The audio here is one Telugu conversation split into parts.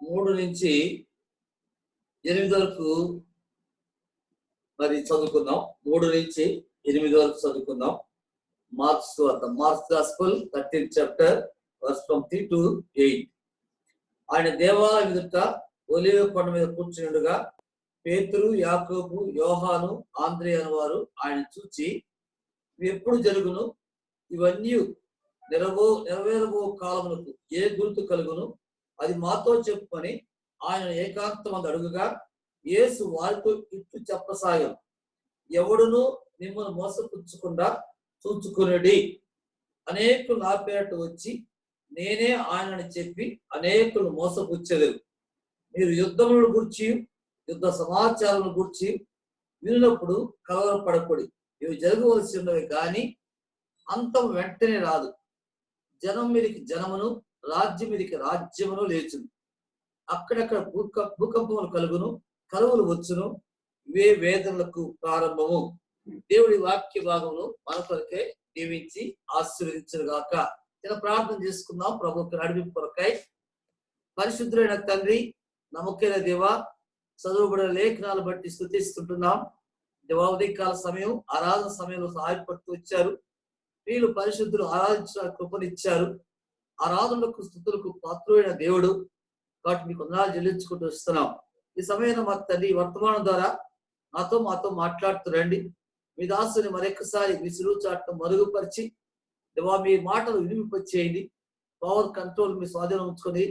3 నుంచి 8 వరకు మరి చదువుకుందాం. 3 నుంచి 8 వరకు చదువుకుందాం. Mark's gospel 13th chapter verse from 3 to 8. ఆయన దేవాలయం ఎదుట ఒలీవ కొండ మీద కూర్చునిండగా పేతురు, యాకోబు, యోహాను, ఆంద్రేయ వారు ఆయన చూచి, ఇవి ఎప్పుడు జరుగును? ఇవన్నీ నెరవేరబో కాలములకు ఏ గుర్తు కలుగును? అది మాతో చెప్పుకొని ఆయన ఏకాంతమంది అడుగుగా, యేసు వారితో ఇట్లు చెప్పసాగాం, ఎవడును మిమ్మల్ని మోసపుచ్చకుండా చూచుకునడి. అనేకులు నా పేరట వచ్చి నేనే ఆయనని చెప్పి అనేకులు మోసపుచ్చెదరు. మీరు యుద్ధములను గురించి, యుద్ధ సమాచారములను గురించి విన్నప్పుడు కలవరపడకూడి. ఇవి జరగవలసి ఉన్నవి కానీ అంతం వెంటనే రాదు. జనం మీదికి జనమును, రాజ్యం మీదికి రాజ్యమును లేచును. అక్కడక్కడ భూకంపములు కలుగును, కరువులు వచ్చును. ఇవే వేదనలకు ప్రారంభము. దేవుడి వాక్య భాగంలో మన కొరకై దీవించి ఆశీర్వదించును గాక. ఇలా ప్రార్థన చేసుకుందాం. ప్రభువుకి నడిపింపు కొరకై. పరిశుద్ధులైన తండ్రి, నమ్మకైన దేవా, చదువుబడిన లేఖనాలు బట్టి స్తుతిస్తుంటున్నాం. దేవా, ఉదయకాల సమయం, ఆరాధన సమయంలో సహాయపడుతూ వచ్చారు. వీళ్ళు పరిశుద్ధులు ఆరాధించిన కృపనిచ్చారు. ఆరాధనలకు, స్తుతులకు పాత్రుడైన దేవుడు కాబట్టి మీకు వందనాలు చెల్లించుకుంటూ వస్తున్నాం. ఈ సమయంలో మా తండ్రి వర్తమానం ద్వారా మాతో మాట్లాడుతురండి. మీ దాసుని మరొకసారి మీ సులువు చాటం మరుగుపరిచి దేవా మీ మాటలు వినిపించేయండి. పవర్ కంట్రోల్ మీ స్వాధీనం ఉంచుకొని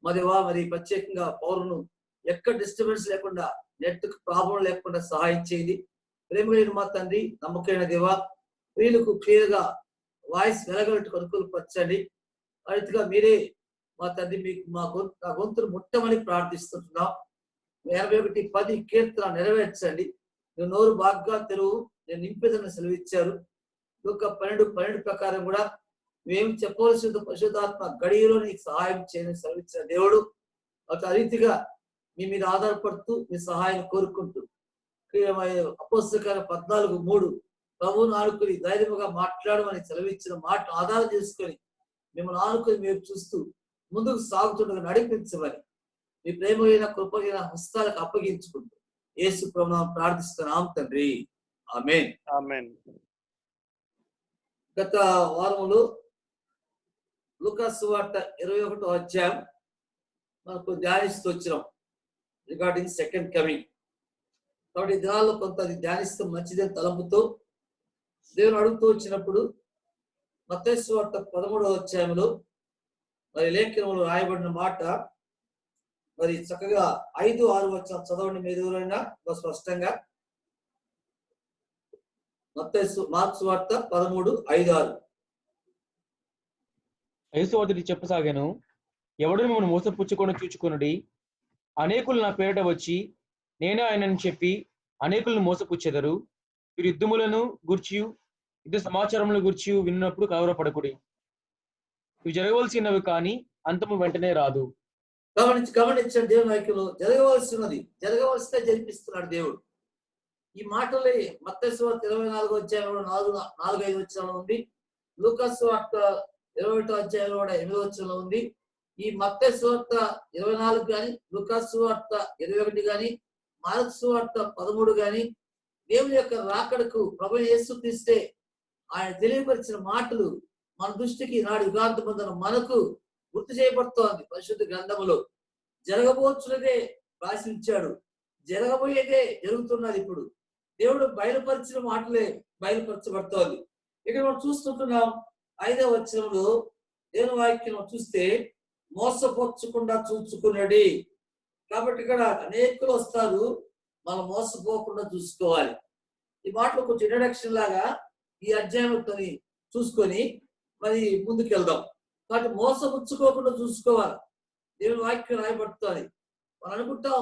మా దేవా మరి ప్రత్యేకంగా పవర్ను ఎక్కడ డిస్టర్బెన్స్ లేకుండా, నెట్ ప్రాబ్లం లేకుండా సహాయం చేయండి. ప్రేమ కలిగిన మా తండ్రి, నమ్మకమైన దేవా, వీళ్ళకు క్లియర్ గా వాయిస్ వెలగలట్టు అనుకూలపరచండి. ఆ రీతిగా మీరే మా తండ్రి మీకు నా గొంతును ముట్టమని ప్రార్థిస్తున్నాం. 81:10 కీర్తన నెరవేర్చండి. నువ్వు నోరు బాగా తెరువు, నేను నింపేదని సెలవిచ్చారు. యొక్క 12 ప్రకారం కూడా మేము చెప్పవలసి పరిశుద్ధాత్మ గడియలో నీకు సహాయం చేయని సెలవిచ్చిన దేవుడు. ఆ రీతిగా మీ మీద ఆధారపడుతూ మీ సహాయం కోరుకుంటూ అపోస్తలకార్యం 14:3 ప్రభువును ఆనుకుని ధైర్యముగా మాట్లాడమని సెలవిచ్చిన మాట ఆధారం చేసుకొని మిమ్మల్ని ఆనుకుని మీరు చూస్తూ ముందుకు సాగుతుండగా నడిపించమని మీ ప్రేమైన కృపగైన హస్తాలకు అప్పగించుకుంటూ యేసు ప్రభువును ప్రార్థిస్తున్నాం తండ్రి. ఆమేన్. ఆమేన్. గత వారములో లూకాసు సువార్త 21వ అధ్యాయం మనకు ధ్యానిస్తూ వచ్చినాం రిగార్డింగ్ సెకండ్ కమింగ్. కాబట్టి ఈ దినాల్లో కొంత అది ధ్యానిస్తూ మంచిదని తలంపుతో దేవుని అడుగుతూ వచ్చినప్పుడు మత్తయి సువార్త 13వ అధ్యాయంలో మరి లేఖనంలో రాయబడిన మాట మరి చక్కగా 5, 6 వచనాలు చదవండి మీరు ఎవరైనా స్పష్టంగా. మార్క్స్ సువార్త 13, 5, 6. యేసు వారితో చెప్పసాగాను, ఎవడు మిమ్మల్ని మోసపుచ్చుకొని చూచుకొనుడి. అనేకులు నా పేరిట వచ్చి నేనే ఆయనని చెప్పి అనేకులను మోసపుచ్చెదరు. మీరు యుద్ధములను గూర్చియు యుద్ధ సమాచారముల గూర్చియు విన్నప్పుడు కలవరపడకుడి. ఇవి జరగవలసినవి కానీ అంతము వెంటనే రాదు. గమనించండి. దేవుని వాక్యంలో జరగవలసినే జరిపిస్తున్నాడు దేవుడు. ఈ మాటలే మత్తయి సువార్త 24వ అధ్యాయంలో 4-5 వచనాలు ఉంది. లూకాసు సువార్త 21వ అధ్యాయంలో 8వ వచనంలో ఉంది. ఈ మత్తయి సువార్త 24 కానీ, లూకాసు సువార్త 21 కానీ, మార్క్స్ సువార్త 13 కానీ దేవుని యొక్క రాకడకు ప్రభువు యేసుక్రీస్తే ఆయన తెలియపరిచిన మాటలు మన దృష్టికి నాడు యుగాంతమందున మనకు గుర్తు చేయబడుతోంది. పరిశుద్ధ గ్రంథములో జరగబోచున్నదే రాసించాడు, జరగబోయేదే జరుగుతున్నది. ఇప్పుడు దేవుడు బయలుపరిచిన మాటలే బయలుపరచబడుతోంది. ఇక్కడ మనం చూస్తుంటున్నాం 5వ వచనంలో దేవుని వాక్యం చూస్తే మోసపోర్చకుండా చూచుకున్నాడు. కాబట్టి ఇక్కడ అనేకులు వస్తారు, మనం మోసపోకుండా చూసుకోవాలి. ఈ మాటలు కొంచెం ఇంట్రడక్షన్ లాగా ఈ అధ్యాయంతో చూసుకొని మరి ముందుకెళ్దాం. కాబట్టి మోసపుచ్చుకోకుండా చూసుకోవాలి. దేవుని వాక్యం రాయబడుతుంది. మనం అనుకుంటాం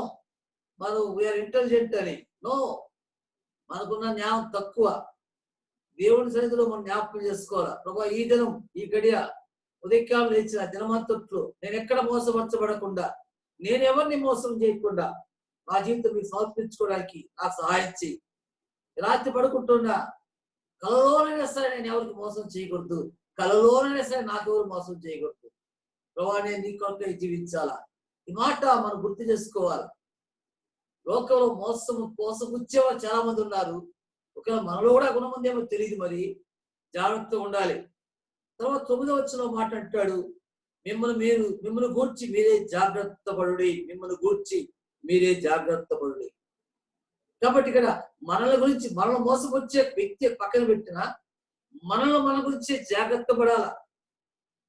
మనం వీఆర్ ఇంటెలిజెంట్ అని. నో, మనకున్న జ్ఞానం తక్కువ. దేవుని సన్నిధిలో మనం జ్ఞాపకం చేసుకోవాలి. ప్రభా, ఈ దినం, ఈ గడియ ఉదయకాలం లేచిన దినమంతట్లో నేను ఎక్కడ మోసపరచబడకుండా, నేనెవరిని మోసం చేయకుండా నా జీవితం మీకు సమర్పించుకోవడానికి నాకు సహాయం చేయి. రాత్రి పడుకుంటున్నా కలలోనైనా సరే నేను ఎవరికి మోసం చేయకూడదు, కలలోనైనా సరే నాకు ఎవరు మోసం చేయకూడదు. ప్రభా, నేను నీ కొరకై జీవించాలా, ఈ మాట మనం గుర్తు చేసుకోవాలి. లోకంలో మోసపుచ్చేవారు చాలా మంది ఉన్నారు. ఒకవేళ మనలో కూడా గుణం ఉందేమో తెలియదు, మరి జాగ్రత్తగా ఉండాలి. తర్వాత 9వ వచనంలో మాట అంటాడు, మిమ్మల్ని గూర్చి మీరే జాగ్రత్త పడుడి, మిమ్మల్ని గూర్చి మీరే జాగ్రత్త పడుడి. కాబట్టి ఇక్కడ మనల గురించి, మనల్ని మోసపుచ్చే వ్యక్తి పక్కన పెట్టిన మన గురించి జాగ్రత్త పడాల.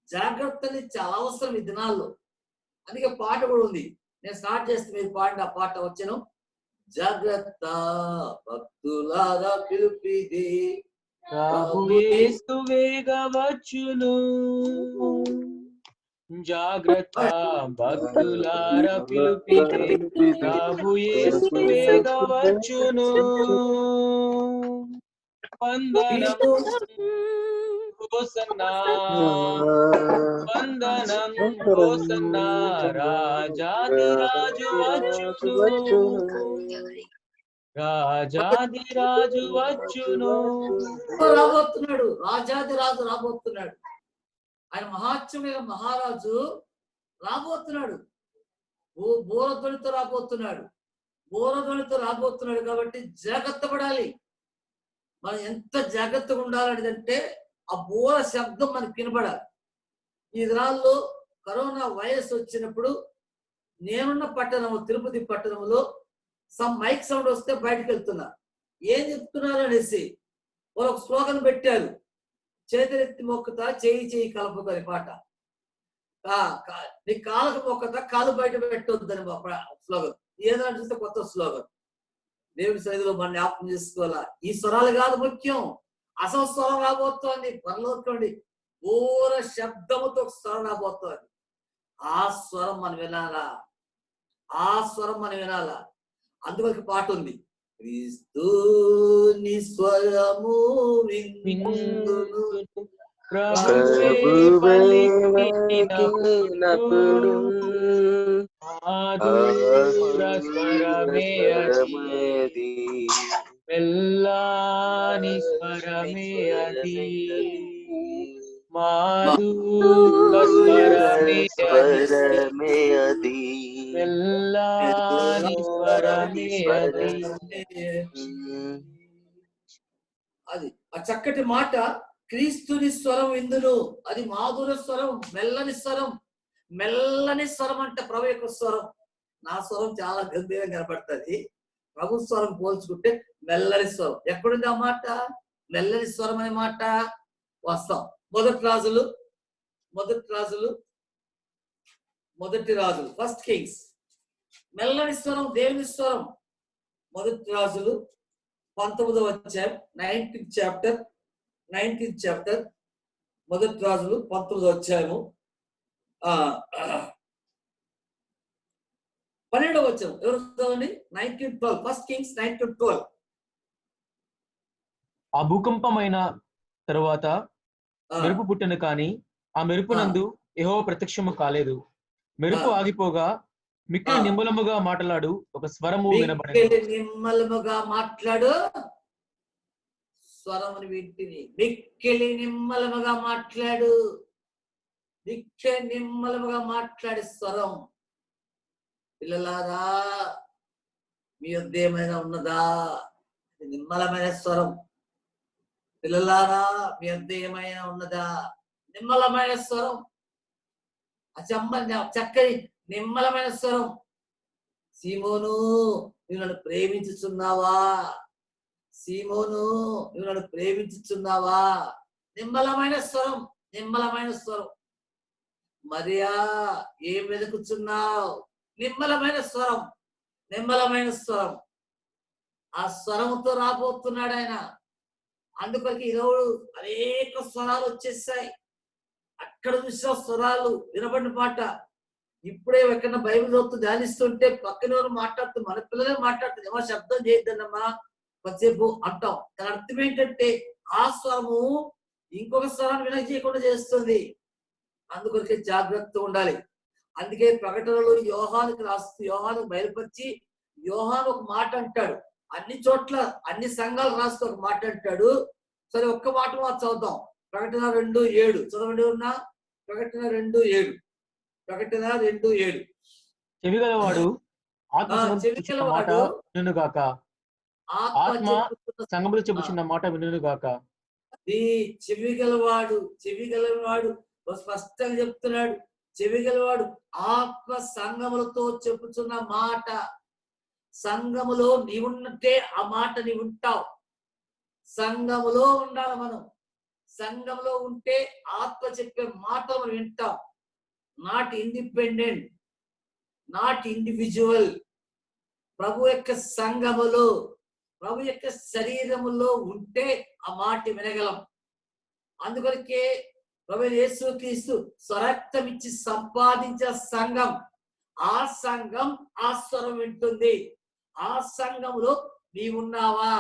జాగ్రత్త అనేది చాలా అవసరం ఈ దినాల్లో. అందుకే పాట కూడా ఉంది, నేను స్టార్ట్ చేస్తే మీరు పాడిన పాట వచ్చాను. జాగ్రత్త భక్తులారా పిలుపిది, ప్రభుయేసు వేగవచ్చును. జాగ్రత్త భక్తులారా పిలుపిది, ప్రభుయేసు వేగవచ్చును. వందనం హోసన్నా, వందనం హోసన్నా, రాజాదిరాజు వచ్చును, రాజాదిరాజు వచ్చును. రాబోతున్నాడు, రాజాదిరాజు రాబోతున్నాడు. ఆయన మహాత్మ్యమైన మహారాజు రాబోతున్నాడు. బోరధ్వనితో రాబోతున్నాడు, బోరధ్వనితో రాబోతున్నాడు. కాబట్టి జాగ్రత్త పడాలి. మనం ఎంత జాగ్రత్తగా ఉండాలనేదంటే ఆ బోర శబ్దం మనకి వినపడాలి. ఈ దినాల్లో కరోనా వైరస్ వచ్చినప్పుడు నేనున్న పట్టణం, తిరుపతి పట్టణంలో మైక్ సౌండ్ వస్తే బయటకు వెళ్తున్నా, ఏం చెప్తున్నారు అనేసి ఒక స్లోగన్ పెట్టారు, చేతులెత్తి మొక్కుతా చేయి కలపదని పాట. నీ కాళ్ళకు మొక్కతా కాలు బయట పెట్టొద్దని స్లోగన్. ఏదైనా చూస్తే కొత్త స్లోగన్. దేవుడి సన్నిధిలో మన జ్ఞాపకం చేసుకోవాలా. ఈ స్వరాలు కాదు ముఖ్యం, అసలు స్వరం రాబోతోంది. పరలోకండి ఘోర శబ్దముతో ఒక స్వరం రాబోతోంది. ఆ స్వరం మనం వినాలా, ఆ స్వరం మనం వినాలా. అందువరకు పాట ఉంది, క్రీస్తుని స్వరము విందును, ప్రభువే స్వరమే అది, మెల్లాని స్వరమే అది, మాధుర స్వరమే అది, మెల్లాని స్వరమే అది. అది ఆ చక్కటి మాట, క్రీస్తుని స్వరం విందును. అది మాధుర స్వరం, మెల్లని స్వరం. మెల్లని స్వరం అంటే ప్రభు యొక్క స్వరం. నా స్వరం చాలా గంభీరంగా కనపడుతుంది, ప్రభు స్వరం పోల్చుకుంటే మెల్లని స్వరం. ఎక్కడుంది ఆ మాట? మెల్లని స్వరం అనే మాట వస్తాం. మొదటి రాజులు ఫస్ట్ కింగ్స్. మెల్లని స్వరం దేవుని స్వరం. మొదటి రాజులు 19వ అధ్యాయం 19th చాప్టర్. మొదటి రాజులు 19వ అధ్యాయము 12వ వచనం. ఎవరు చదవండి? 19:12. First Kings 19:12. ఆ భూకంపమైన తరువాత మెరుపు పుట్టను కానీ ఆ మెరుపు నందు యెహోవా ప్రత్యక్షము కాలేదు. మెరుపు ఆగిపోగా మిక్కిలి నిమ్మలముగా మాట్లాడు ఒక స్వరము వినబడెను. నిమ్మలముగా మాట్లాడు స్వరమును వింటిని. మిక్కిలి నిమ్మలముగా మాట్లాడు, మిక్కిలి నిమ్మలముగా మాట్లాడే స్వరం. పిల్లలారా, మీ యొద్ద ఏమైనా ఉన్నదా? నిమ్మలమైన స్వరం. పిల్లలారా, మీ యొద్ద ఏమైనా ఉన్నదా? నిమ్మలమైన స్వరం. చక్కని నిమ్మలమైన స్వరం. సీమోను, నువ్వు నన్ను ప్రేమించుచున్నావా? సీమోను, నువ్వు నన్ను ప్రేమించుచున్నావా? నిమ్మలమైన స్వరం, నిమ్మలమైన స్వరం. మరియా, ఏం వెతుకుచున్నావు? నిమ్మలమైన స్వరం, నిమ్మలమైన స్వరం. ఆ స్వరంతో రాబోతున్నాడు ఆయన. అందుకొరకు ఈరోజు అనేక స్వరాలు వచ్చేసాయి. అక్కడ చూసిన స్వరాలు వినబడిన పాట. ఇప్పుడే ఎక్కడన్నా బైబిల్ చదువుతూ ధ్యానిస్తుంటే పక్కన మాట్లాడుతూ మన పిల్లలే మాట్లాడుతుంది, ఏమో శబ్దం చేయొద్దన్నమ్మా కొద్దిసేపు అంటాం. దాని అర్థం ఏంటంటే ఆ స్వరము ఇంకొక స్వరాన్ని వినక చేయకుండా చేస్తుంది. అందుకొరకే జాగ్రత్త ఉండాలి. అందుకే ప్రకటనలో యోహాను బయలుపరిచి యోహాను ఒక మాట అంటాడు. అన్ని చోట్ల అన్ని సంఘాలు రాస్తూ ఒక మాట అంటాడు. సరే, ఒక్క మాట మాత్రం చదువుతాం. ప్రకటన 2:7 చదవండి. ఉన్నా ప్రకటన 2:7. చెవి గలవాడు ఆత్మ సంగములు చెవి చెప్పుచున్న మాట గలవాడు వినును గాక. ఆత్మ చెప్పుతున్న సంగములు చెప్పుచున్న మాట వినును గాక. అది చెవి గలవాడు స్పష్టంగా చెప్తున్నాడు. చెవి గలవాడు ఆత్మ సంగములతో చెప్పుచున్న మాట. సంఘములో నీవున్నట్టే ఆ మాట నీవు ఉంటావు. సంఘములో ఉండాలి మనం. సంఘంలో ఉంటే ఆత్మ చెప్పే మాటలు మనం వింటాం. Not independent, not individual. ప్రభు యొక్క సంఘములో, ప్రభు యొక్క శరీరములో ఉంటే ఆ మాట వినగలం. అందుకొరకే ప్రభు యేసుక్రీస్తు స్వరక్తం ఇచ్చి సంపాదించిన సంఘం, ఆ సంఘం ఆ స్వరం వింటుంది. ఆ సంఘంలో నీవున్నావా?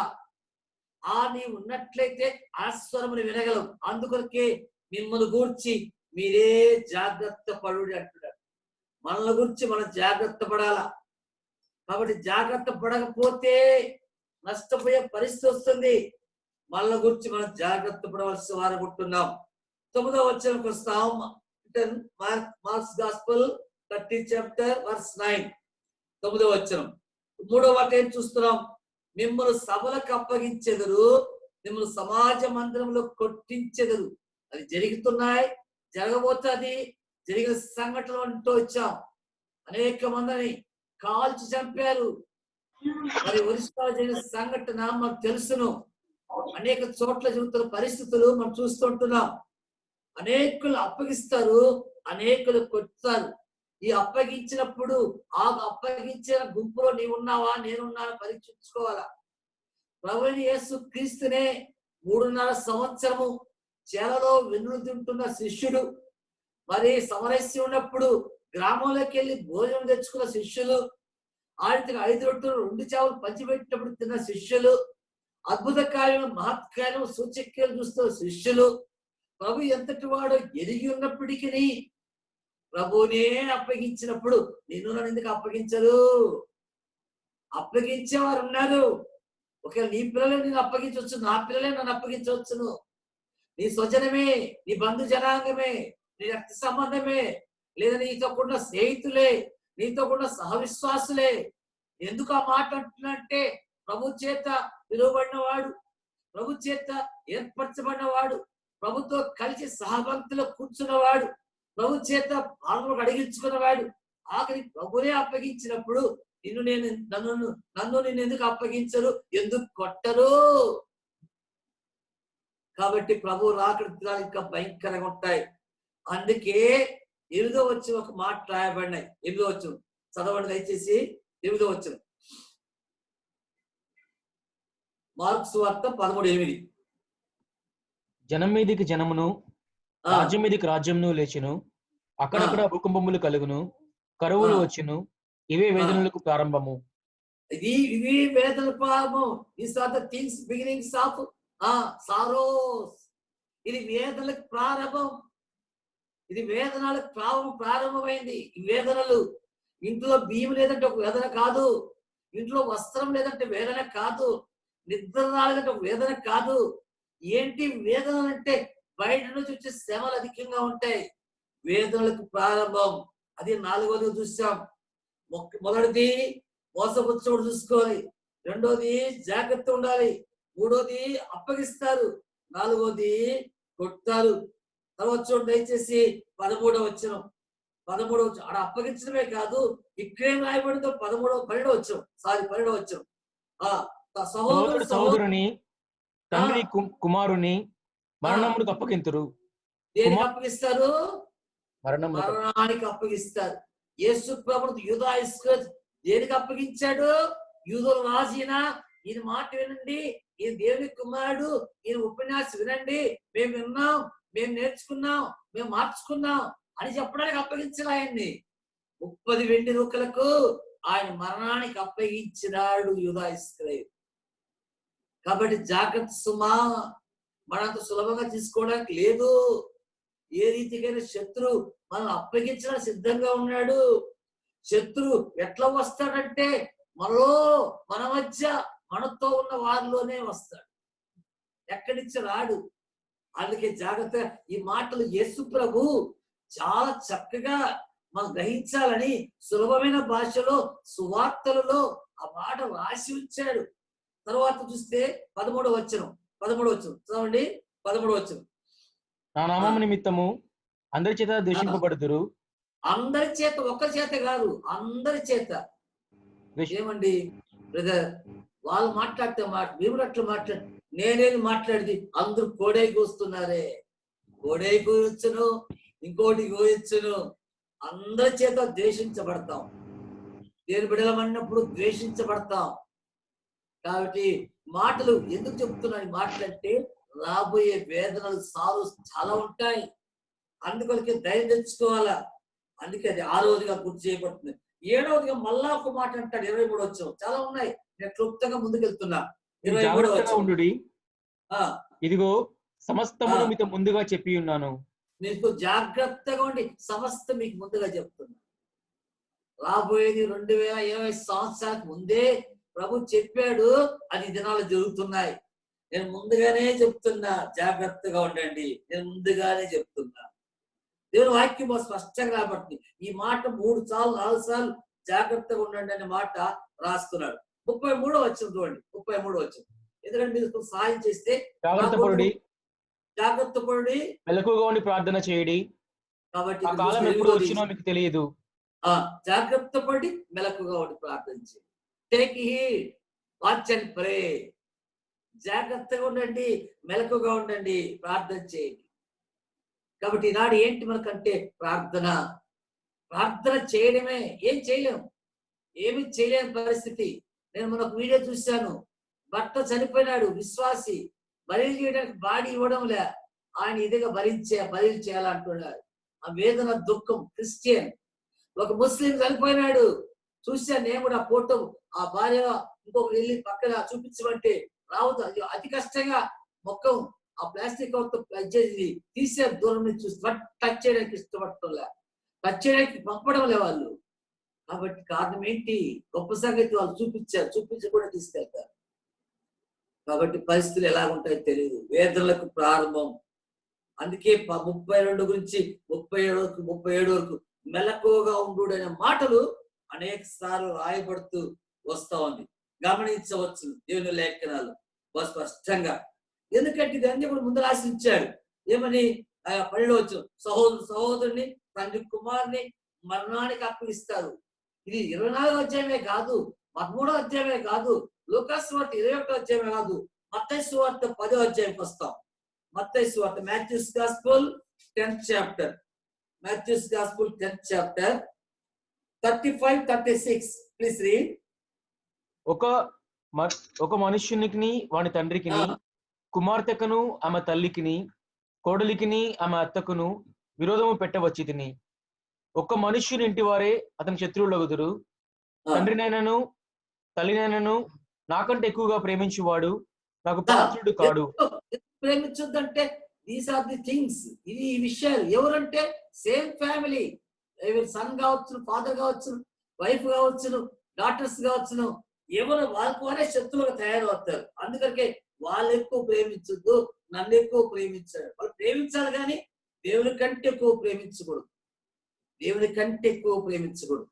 నీవు ఉన్నట్లయితే ఆ స్వరమును వినగలం. అందుకొరకే మిమ్మల్ని గూర్చి మీరే జాగ్రత్త పడుడి అంటున్నాడు. మనల్ని గురించి మనం జాగ్రత్త పడాలా. కాబట్టి జాగ్రత్త పడకపోతే నష్టపోయే పరిస్థితి వస్తుంది. మనల్ని గురించి మనం జాగ్రత్త పడవలసిన వారు ఉంటున్నాం. 9వ వచనంకి వస్తాం. Marks gospel 30th chapter verse 9. 9వ వచనం. 3వ మాట ఏం చూస్తున్నాం? మిమ్మల్ని సభలకు అప్పగించెదరు, మిమ్మల్ని సమాజ మందిరంలో కొట్టించెదరు. అది జరుగుతున్నాయి, జరగబోతుంది. జరిగిన సంఘటనలు అంటూ వచ్చాం. అనేక మందిని కాల్చి చంపారు. మరి ఒరిస్సాలో జరిగిన సంఘటన మనకు తెలుసును. అనేక చోట్ల జరుగుతున్న పరిస్థితులు మనం చూస్తుంటున్నాం. అనేకులు అప్పగిస్తారు, అనేకులు కొట్టారు. ఈ అప్పగించినప్పుడు ఆ అప్పగించిన గుంపులో నీవున్నావా, నేనున్నాను పరీక్షించుకోవాలా. ప్రభువైన యేసు క్రీస్తునే 3.5 సంవత్సరము చేలలో వెన్నుతింటున్న శిష్యుడు, మరి సమరస్యం ఉన్నప్పుడు గ్రామంలోకి వెళ్ళి భోజనం తెచ్చుకున్న శిష్యులు, ఆయనకి 5 రొట్టెలు 2 చావులు పంచిపెట్టినప్పుడు తిన్న శిష్యులు, అద్భుత కార్యం మహత్కార్యం సూచక్రియలు చూస్తున్న శిష్యులు, ప్రభు ఎంతటి వాడో ఎరిగి ఉన్నప్పటికీ ప్రభునే అప్పగించినప్పుడు నిన్ను నన్ను ఎందుకు అప్పగించరు? అప్పగించేవారు ఉన్నారు. ఒకవేళ నీ పిల్లలే నేను అప్పగించవచ్చు, నా పిల్లలే నన్ను అప్పగించవచ్చును. నీ స్వజనమే, నీ బంధు జనాంగమే, నీ రక్త సంబంధమే, లేదా నీతో కూడిన స్నేహితులే, నీతో కూడిన సహవిశ్వాసులే. ఎందుకు ఆ మాట అంటున్నంటే, ప్రభు చేత పిలువబడినవాడు, ప్రభు చేత ఏర్పరచబడినవాడు, ప్రభుతో కలిసి సహభక్తిలో కూర్చున్నవాడు, ప్రభు చేత పాలనకు అడిగించుకున్నవాడు, ఆఖరి ప్రభునే అప్పగించినప్పుడు నన్ను నేను ఎందుకు అప్పగించరు, ఎందుకు కొట్టరు? కాబట్టి ప్రభు రాకడాలు ఇంకా భయంకరంగా ఉంటాయి. అందుకే 8వ వచనం ఒక మాట రాయబడినాయి. 8వ వచనం చదవండి దయచేసి. 8వ వచనం మార్క్స్ వార్త 13:8. జనం మీదికి జనమును, రాజ్యం మీదికి రాజ్యమును లేచును, అక్కడక్కడ భూకంపములు కలుగును, కరువులు వచ్చును, ఇవే వేదనలకు ప్రారంభము. ఇవి వేదన ప్రారంభం. These are the things beginnings of sorrows. ఇది వేదనలకు ప్రారంభం. ఇది వేదనలకు ప్రారంభమైంది. ఈ వేదనలు ఇంట్లో బియ్యం లేదంటే ఒక వేదన కాదు, ఇంట్లో వస్త్రం లేదంటే వేదన కాదు, నిద్ర రాలేదంటే ఒక వేదన కాదు. ఏంటి వేదన అంటే బయట నుంచి వచ్చే శ్రమలు అధికంగా ఉంటాయి. వేదనలకు ప్రారంభం. అది 4వది చూసాం. మొదటిది మోసపుచ్చుడు చూసుకోవాలి, 2వది జాగ్రత్త ఉండాలి, 3వది అప్పగిస్తారు, 4వది కొట్టారు. తర్వాత చూడండి దయచేసి 13వ వచనం. 13వ వచనం ఆడ అప్పగించడమే కాదు, ఇక్కడేం రాయబడిందో 12వ వచనం. సహోదరుడు సహోదరుని, తండ్రి కుమారుని మరణములకు అప్పగింతురు. దేనికి అప్పగిస్తారు? మరణములకు. మరణానికి అప్పగిస్తారు. యేసు ప్రభువు యూదా ఇస్కరియోతు దేనికి అప్పగించాడు? యూదుల రాజైన ఈయన మాట వినండి, ఈయన దేవుని కుమారుడు, ఈయన ఉపన్యాసం వినండి, మేము విన్నాం, మేము నేర్చుకున్నాం, మేము మార్చుకున్నాం అని చెప్పడానికి అప్పగించాలి ఆయన్ని. 30 వెండి రూకలకు ఆయన మరణానికి అప్పగించినాడు యూదా ఇస్కరియోతు. కాబట్టి జాగ్రత్త సుమా, మనంత సులభంగా తీసుకోవడానికి లేదు. ఏ రీతికైనా శత్రువు మనల్ని అప్పగించడానికి సిద్ధంగా ఉన్నాడు. శత్రువు ఎట్లా వస్తాడంటే మన మధ్య మనతో ఉన్న వారిలోనే వస్తాడు, ఎక్కడి నుంచి రాడు. అందుకే జాగ్రత్త. ఈ మాటలు యేసు ప్రభు చాలా చక్కగా మనం గ్రహించాలని సులభమైన భాషలో సువార్తలలో ఆ మాట రాసి ఉంచాడు. తర్వాత చూస్తే 13వ వచనం చదవండి. 13వ వచనం. నా నామము నిమిత్తము అందరి చేత దూషింపబడుదురు. అందరి చేత, ఒక్కరి చేత కాదు, అందరి చేత. ఏమండి బ్రదర్, వాళ్ళు మాట్లాడితే మీరు అట్లా మాట్లాడు, నేనేది మాట్లాడిది అందరూ కోడే కూస్తున్నారే. కోడే కూర్చును, ఇంకోటి కూర్చును, అందరి చేత ద్వేషించబడతాం. దేని బిడలమన్నప్పుడు ద్వేషించబడతాం. కాబట్టి మాటలు ఎందుకు చెప్తున్నాయి? మాటలంటే రాబోయే వేదనలు చాలా ఉంటాయి. అందుకొలకే ధైర్యం తెచ్చుకోవాలా. అందుకే అది 6వదిగా గుర్తు చేయబడుతుంది. 7వదిగా మళ్ళా ఒక మాట అంటాడు. 23 వచనం. చాలా ఉన్నాయి, నేను క్లుప్తంగా ముందుకెళ్తున్నా. 23 వచనం. ఇదిగో సమస్తమును మీతో ముందుగా చెప్పి ఉన్నాను. మీకు జాగ్రత్తగా ఉండి సమస్తం మీకు ముందుగా చెప్తున్నా. రాబోయేది 2020 సంవత్సరానికి ముందే ప్రభు చెప్పాడు. అది దినాలు జరుగుతున్నాయి. నేను ముందుగానే చెప్తున్నా, జాగ్రత్తగా ఉండండి. నేను ముందుగానే చెప్తున్నా. దేవుని వాక్యం స్పష్టంగా రాబడుతుంది. ఈ మాట 3 సార్లు 4 సార్లు జాగ్రత్తగా ఉండండి అనే మాట రాస్తున్నాడు. 33వ వచనం చూడండి. 33వ వచనం. ఎందుకంటే మీరు సహాయం చేస్తే, జాగ్రత్త పడి మెలకువగా ఉండి ప్రార్థన చేయడి. కాబట్టి ఆ కాలం ఎప్పుడు వచ్చినో మీకు తెలియదు. జాగ్రత్త పడి మెలకుగా ఉండి ప్రార్థన చేయండి. Take heed, watch and pray. జాగ్రత్తగా ఉండండి, మెలకుగా ఉండండి, ప్రార్థన చేయండి. కాబట్టి ఈనాడు ఏంటి మనకంటే ప్రార్థన చేయడమే. ఏం చేయలేము, ఏమి చేయలేని పరిస్థితి. నేను మనకు వీడియో చూశాను. భర్త చనిపోయినాడు, విశ్వాసి, బలి చేయడానికి బాడీ ఇవ్వడం లే, ఆయన ఇదిగా బలి చేయాలంటున్నారు. ఆ వేదన, దుఃఖం. క్రిస్టియన్. ఒక ముస్లిం చనిపోయినాడు, చూశాను నేను కూడా. ఆ ఫోటో ఆ భార్య ఇంకొక వెళ్ళి పక్కన చూపించమంటే రావద్దు, అతి కష్టంగా మొక్కం ఆ ప్లాస్టిక్ కవర్తో చేసి తీసారు. దూరం నుంచి చూసి టచ్ చేయడానికి ఇష్టపడటంలే, టచ్ చేయడానికి పంపడం లే వాళ్ళు. కాబట్టి కారణం ఏంటి? గొప్ప సంగతి వాళ్ళు చూపించి కూడా తీసుకెళ్తారు. కాబట్టి పరిస్థితులు ఎలా ఉంటాయో తెలియదు. వేదనలకు ప్రారంభం. అందుకే 32 గురించి 37 వరకు మెలకువగా ఉండు అనే మాటలు అనేక సార్లు రాయబడుతూ వస్తా ఉంది. గమనించవచ్చు దేవుని లేఖనాలు స్పష్టంగా. ఎందుకంటే ఇది అన్ని కూడా ముందు రాసించాడు. ఏమని? 12 వచనం, సహోదరుని తండ్రి కుమారుని మరణానికి అప్పగిస్తారు. ఇది 24వ అధ్యాయమే కాదు, 13వ అధ్యాయమే కాదు, లూకాసు సువార్త 21వ అధ్యాయమే కాదు, మత్తయి సువార్త 10వ అధ్యాయంకి వస్తాం. మత్తయి సువార్త, Matthew's gospel 10th chapter, Matthew's gospel 10th chapter 35-36. Please read. ఒక మనుష్యునికి వాని తండ్రికిని, కుమార్తెకును ఆమె తల్లికిని, కోడలికిని ఆమె అత్తకును విరోధము పెట్టవచ్చి తిని. ఒక్క మనుష్యుని ఇంటి వారే అతని శత్రువులగుదురు. తండ్రినైనను తల్లినైనను నాకంటే ఎక్కువగా ప్రేమించువాడు నాకు పాత్రుడు కాడు. ప్రేమించొద్దంటే దీస్ ఆర్ ది థింగ్స్. ఇది ఈ విషయాలు. ఎవరంటే సేమ్ ఫ్యామిలీ, సన్ కావచ్చు, ఫాదర్ కావచ్చు, వైఫ్ కావచ్చు, డాటర్స్ కావచ్చు, ఎవరు వాళ్ళకు వారే శత్రువులుగా తయారవుతారు. అందుకనే వాళ్ళు ఎక్కువ ప్రేమించొద్దు, నన్ను ఎక్కువ ప్రేమించాడు. వాళ్ళు ప్రేమించాలి కానీ దేవుని కంటే ఎక్కువ ప్రేమించకూడదు.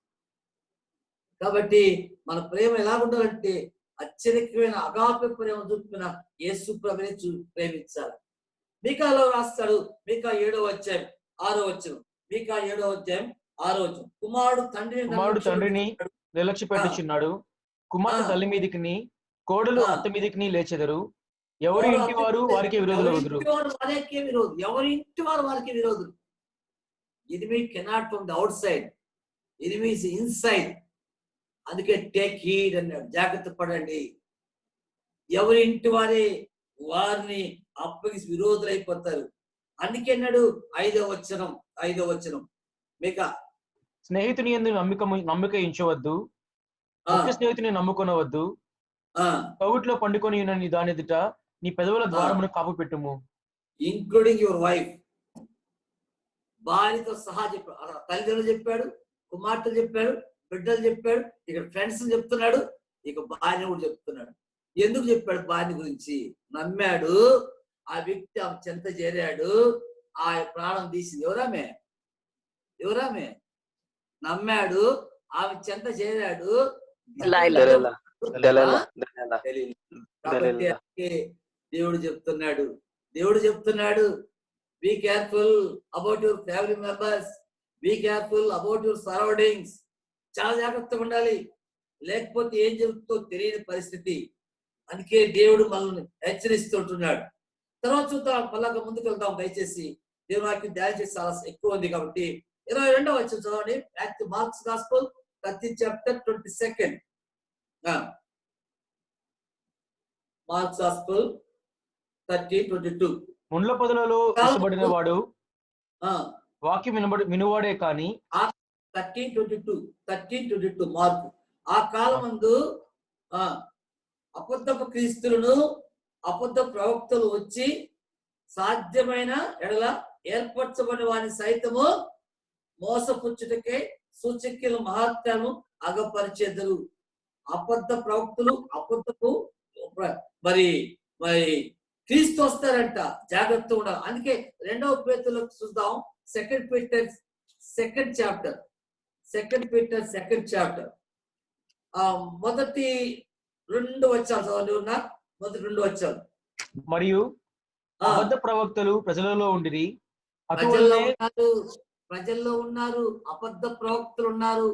కాబట్టి మన ప్రేమ ఎలా ఉండాలంటే అత్యధికమైన అగాపే ప్రేమ చూపిన యేసు ప్రభువుని ప్రేమించాలి. మీకాలో రాస్తాడు. మీకా 7వ అధ్యాయం 6వ వచనం. మీకా 7వ అధ్యాయం 6వ వచనం. కుమారుడు తండ్రిని నిర్లక్ష్య పెట్టుచున్నాడు. కుమార్తె తల్లి మీదికిని, కోడలు అత్త మీదికిని లేచెదరు. ఎవరి ఇంటి వారు వారికి విరోధులు. ఎవరి ఇంటి వారు వారికి విరోధులు. enemy cannot from the outside, enemy is inside. అందుకే టేక్ హీడ్ అన్నాడు. జాగ్రత్త పడండి. ఎవరి ఇంటి వారే వారిని అప్పగిసి విరోధులు అయిపోతారు. అందుకే అన్నాడు 5వ వచనం. మీక స్నేహితుని యందు నమ్మిక ఉంచవద్దు, స్నేహితుని నమ్ముకొనవద్దు. కౌట్లో పండుకొని ఉన్న నీ దాని ఎదుట నీ పెదవుల ద్వారమును కాపు పెట్టుము. Including your wife. భార్యతో సహా చెప్పాడు. తల్లిదండ్రులు చెప్పాడు, కుమార్తెలు చెప్పాడు, బిడ్డలు చెప్పాడు, ఇక్కడ ఫ్రెండ్స్ చెప్తున్నాడు, ఇక భార్య కూడా చెప్తున్నాడు. ఎందుకు చెప్పాడు? భార్య గురించి నమ్మాడు. ఆ వ్యక్తి ఆమె చెంత చేరాడు, ఆ ప్రాణం తీసింది. ఎవరామే? నమ్మాడు, ఆమె చెంత చేరాడు. దలీలా తెలియదు. కాబట్టి అందుకే దేవుడు చెప్తున్నాడు be careful about your family members, be careful about your surroundings. చాలా జాగ్రత్తగా ఉండాలి, లేకపోతే ఏం జరుగుతుందో తెలియని పరిస్థితి. అందుకే దేవుడు మనల్ని హెచ్చరిస్తుంటున్నాడు. తర్వాత చూద్దాం, మళ్ళా ముందుకు వెళ్దాం. దయచేసి దేవుడు వాక్యం ధ్యానం చేసి చాలా ఎక్కువ ఉంది కాబట్టి 22వ వచనం చదవండి. Marks gospel 13th chapter 22nd. Marks gospel 13:22. ముండ్ల పొదలలో విసబడిన వాడు వాక్యం వినువాడే కాని 13:22 మార్కు. ఆ కాలమందు అబద్ధపు క్రీస్తులను అబద్ధ ప్రవక్తలు వచ్చి సాధ్యమైన ఎడల ఏర్పరచబడిన వారిని సైతము మోసపుచ్చుటకే సూచక్యుల మహాత్మ్యము అగపరిచేద్దరు. అబద్ధ ప్రవక్తలు అబద్ధపు మరి క్రీస్తు వస్తారంట, జాగ్రత్త ఉండాలి. అందుకే 2వ పేతురులో చూద్దాం. 2 Peter 2nd chapter మొదటి 2 వచనాలు చదవండి. మొదటి 2 వచనాలు. మరియు అబద్ధ ప్రవక్తలు ప్రజలలో ఉండిరి, ప్రజల్లో ఉన్నారు, అబద్ధ ప్రవక్తలు ఉన్నారు.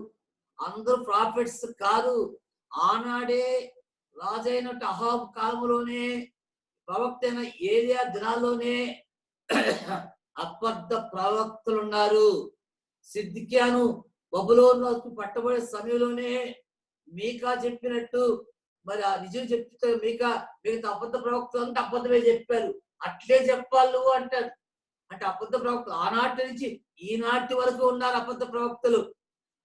అందరూ ప్రాఫిట్స్ కాదు. ఆనాడే రాజైన అహాబు కాలంలోనే, ప్రవక్త అయిన ఏలియా దినాల్లోనే అబద్ధ ప్రవక్తలు ఉన్నారు. సిద్కియాను బబులోనుకు పట్టబడే సమయంలోనే మీకా చెప్పినట్టు మరి ఆ నిజం చెప్తే మిగతా అబద్ధ ప్రవక్తలు అంటే అబద్ధమే చెప్పారు, అట్లే చెప్పాలి నువ్వు అంటారు. అంటే అబద్ధ ప్రవక్తలు ఆనాటి నుంచి ఈనాటి వరకు ఉన్నారు అబద్ధ ప్రవక్తలు.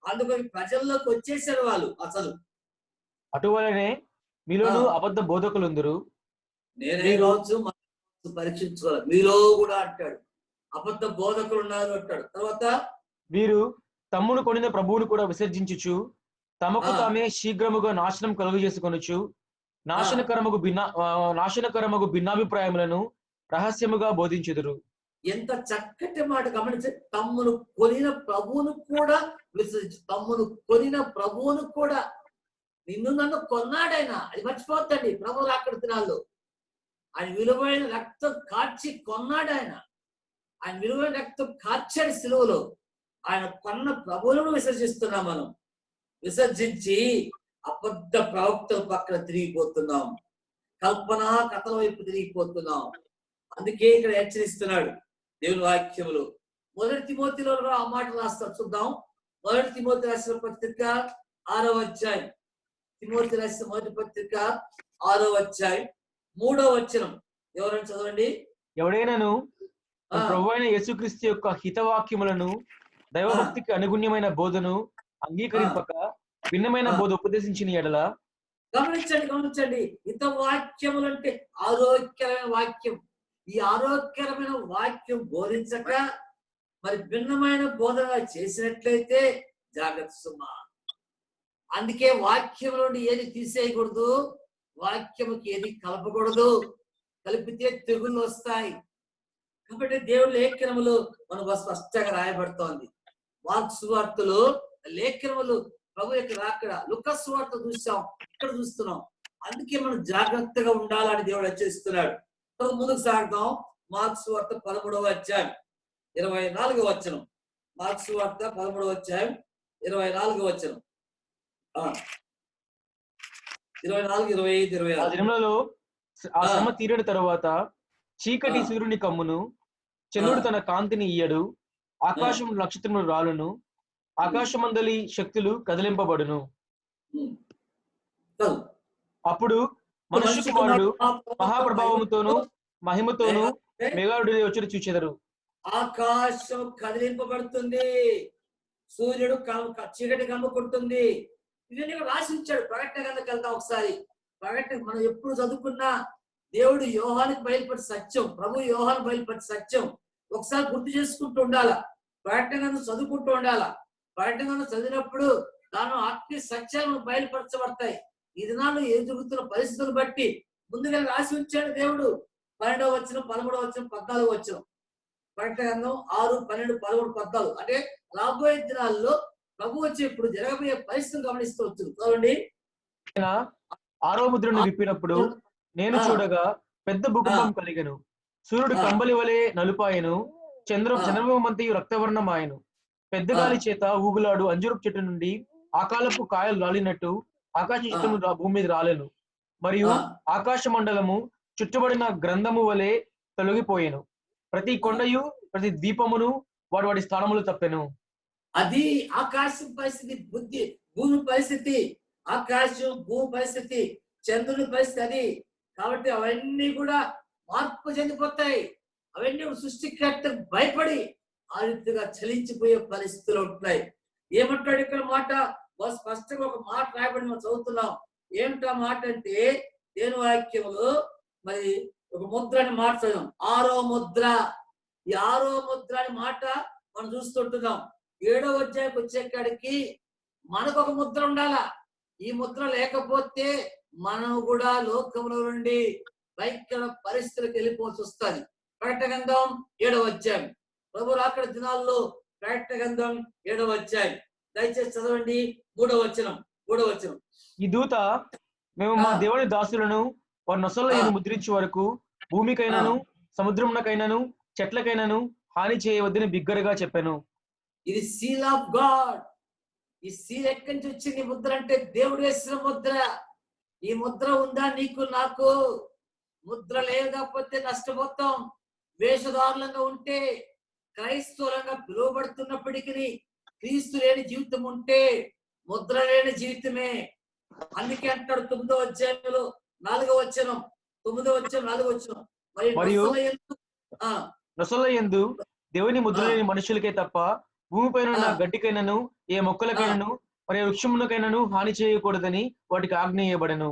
అందుకని ప్రజల్లోకి వచ్చేసారు వాళ్ళు. అసలు అటువలనే మీలోను అబద్ధ బోధకులుందరు. నేనే కావచ్చు, పరీక్షించుకోవాలి. మీలో కూడా అంటాడు అబద్ధ బోధకులు ఉన్నారు అంటాడు. తర్వాత వీరు తమ్మును కొనిన ప్రభువును కూడా విసర్జించుచు తమకు తామే శీఘ్రముగా నాశనం కలుగు చేసుకొనుచు నాశనకరమగు భిన్నాభిప్రాయములను రహస్యముగా బోధించుదురు. ఎంత చక్కటి మాట గమనించి, తమ్మును కొనిన ప్రభువును కూడా విసర్జించు. తమ్మును కొనిన ప్రభువును కూడా, నిన్ను నన్ను కొన్నాడైనా, అది మర్చిపోద్దండి. ప్రభు అక్కడ దినాల్లో ఆయన విలువైన రక్తం కార్చి కొన్నాడు. ఆయన విలువైన రక్తం కార్చాడు సిలువలో. ఆయన కొన్న ప్రభువులను విసర్జిస్తున్నాం. మనం విసర్జించి అబద్ధ ప్రవక్తల పక్కన తిరిగిపోతున్నాం, కల్పనా కథల వైపు తిరిగిపోతున్నాం. అందుకే ఇక్కడ హెచ్చరిస్తున్నాడు దేవుని వాక్యములు. 1 తిమోతిలో ఆ మాట రాస్తారు, చూద్దాం. 1 తిమోతి రాసిన పత్రిక 6వ అధ్యాయం. తిమోతి రాసిన మొదటి పత్రిక 6వ అధ్యాయం 3వ వచనం. ఎవరైనా చదవండి. ఎవడైనాను ప్రభువైన యేసుక్రీస్తు యొక్క హితవాక్యములను దైవభక్తికి అనుగుణ్యమైన బోధను అంగీకరింపక భిన్నమైన బోధ ఉపదేశించిన ఎడల. గమనించండి. హితవాక్యములు అంటే ఆరోగ్యమైన వాక్యం. ఈ ఆరోగ్యకరమైన వాక్యం బోధించక మరి భిన్నమైన బోధన చేసినట్లయితే జాగ్రత్త సుమా. అందుకే వాక్యం నుండి ఏది తీసేయకూడదు, వాక్యముకి ఏది కలపకూడదు. కలిపితే తెగుళ్ళు వస్తాయి. కాబట్టి దేవుడి లేఖనములు మనకు స్పష్టంగా రాయబడుతోంది. మార్క్స్ వార్తలు లేఖనములు ప్రభు యొక్క రాకడ, లూకా సువార్త చూసాం, ఇక్కడ చూస్తున్నాం. అందుకే మనం జాగ్రత్తగా ఉండాలని దేవుడు హెచ్చరిస్తున్నాడు. ముందుకు సాగుతాం. మార్క్స్ వార్త 13వ అధ్యాయం 24వ వచనం. మార్క్స్ వార్త 13వ అధ్యాయం 24వ వచనం. 24, 25, 26. ఆ దినములలో ఆ శ్రమ తీరిన తరువాత చీకటి సూర్యుని కమ్మును, చంద్రుడు తన కాంతిని ఇయ్యడు, ఆకాశం నక్షత్రములు రాలును, ఆకాశమందలి శక్తులు కదిలింపబడును. అప్పుడు మనుష్య కుమారుడు మహాప్రభావముతోను మహిమతోను మేఘారుడు వచ్చి చూచెదరు. ఆకాశం కదిలింపబడుతుంది, సూర్యుడు చీకటి కమ్ముకుంటుంది. ఇవన్నీ రాసి ఉంచాడు. ప్రకటన కిందకి వెళ్తాం ఒకసారి. ప్రకటన మనం ఎప్పుడు చదువుకున్నా దేవుడు యోహానికి బయలుపడి సత్యం, ప్రభు యోహాను బయలుపడి సత్యం ఒకసారి గుర్తు చేసుకుంటూ ఉండాల. ప్రకటన చదువుకుంటూ ఉండాల. ప్రకటన చదివినప్పుడు దాని ఆత్మీయ సత్యాలను బయలుపరచబడతాయి. ఈ దినాల్లో ఏం జరుగుతున్న పరిస్థితులను బట్టి ముందుగా రాసి ఉంచాడు దేవుడు. 12వ వచనం, 13వ వచనం, 14వ వచనం. ప్రకటన గ్రంథం 6, 12, 13, 14. అంటే రాబోయే దినాల్లో ప్రభు వచ్చి ఇప్పుడు జరగబోయే పరిస్థితులు గమనిస్తూ వచ్చింది చూడండి. ఆయన 6వ ముద్రను విప్పినప్పుడు నేను చూడగా పెద్ద భూకంపం కలిగెను. సూర్యుడు కంబలి వలె నలుపాయెను, చంద్రమంతయు రక్తవర్ణమాయెను. పెద్ద గాలి చేత ఊగులాడు అంజూరపు చెట్టు నుండి ఆకాలపు కాయలు రాలినట్టు ఆకాశ ఇష్టము భూమి మీద రాలెను. మరియు ఆకాశ మండలము చుట్టబడిన గ్రంథము వలె తొలగిపోయెను. ప్రతి కొండయు ప్రతి ద్వీపమును వాడి వాడి స్థానములు తప్పెను. అది ఆకాశం పరిస్థితి, భూమి పరిస్థితి, ఆకాశం భూమి పరిస్థితి, చంద్రుని పరిస్థితి అది. కాబట్టి అవన్నీ కూడా మార్పు చెందిపోతాయి. అవన్నీ సృష్టికర్త భయపడి ఆ రీతిగా చలించిపోయే పరిస్థితులు ఉంటున్నాయి. ఏమంటాడు ఇక్కడ మాట? స్పష్టంగా ఒక మాట రాయబడి మనం చదువుతున్నాం. ఏమిటా మాట అంటే దేని వాక్యంలో మరి ఒక ముద్ర అని మాట చదివాం. 6వ ముద్ర. ఈ 6వ ముద్ర అని మాట మనం చూస్తుంటున్నాం. 7వ అధ్యాయం వచ్చేకాడికి మనకు ఒక ముద్ర ఉండాలా. ఈ ముద్ర లేకపోతే మనం కూడా లోకంలో నుండి భయంకర పరిస్థితులకు వెళ్ళిపోవాల్సి వస్తుంది. ప్రకటన గ్రంథం 7వ అధ్యాయం. ప్రభు రాకడ దినాల్లో ప్రకటన గ్రంథం 7వ అధ్యాయం దయచేసి చదవండి. 3వ వచనం. ఈ దూత, మేము మా దేవుని దాసులను వారి నొసల్లో ఏది ముద్రించే వరకు భూమికైనాను సముద్రమునకైనాను చెట్లకైనాను హాని చేయవద్దని బిగ్గరగా చెప్పాను. ఇది సీల్ ఆఫ్ గాడ్. ఈ సీల్ ఎక్కడి నుంచి వచ్చింది? ముద్ర అంటే దేవుడు వేసిన ముద్ర. ఈ ముద్ర ఉందా నీకు నాకు? ముద్ర లేకపోతే నష్టపోతాం. వేషధారులంగా ఉంటే, క్రైస్తవులంగా పిలువబడుతున్నప్పటికీ క్రీస్తు లేని జీవితం ఉంటే ముద్ర లేని జీవితమే. అందుకే అంటాడు 9వ అధ్యాయంలో 4వ వచనం, 9వ అధ్యాయం 4వ వచనం. మరియు నొసల యందు దేవుని ముద్ర లేని మనుషులకే తప్ప భూమిపైన గడ్డికైనను ఏ మొక్కలకైనను మరి వృక్షములకైనను హాని చేయకూడదని వాటికి ఆజ్ఞేయబడెను.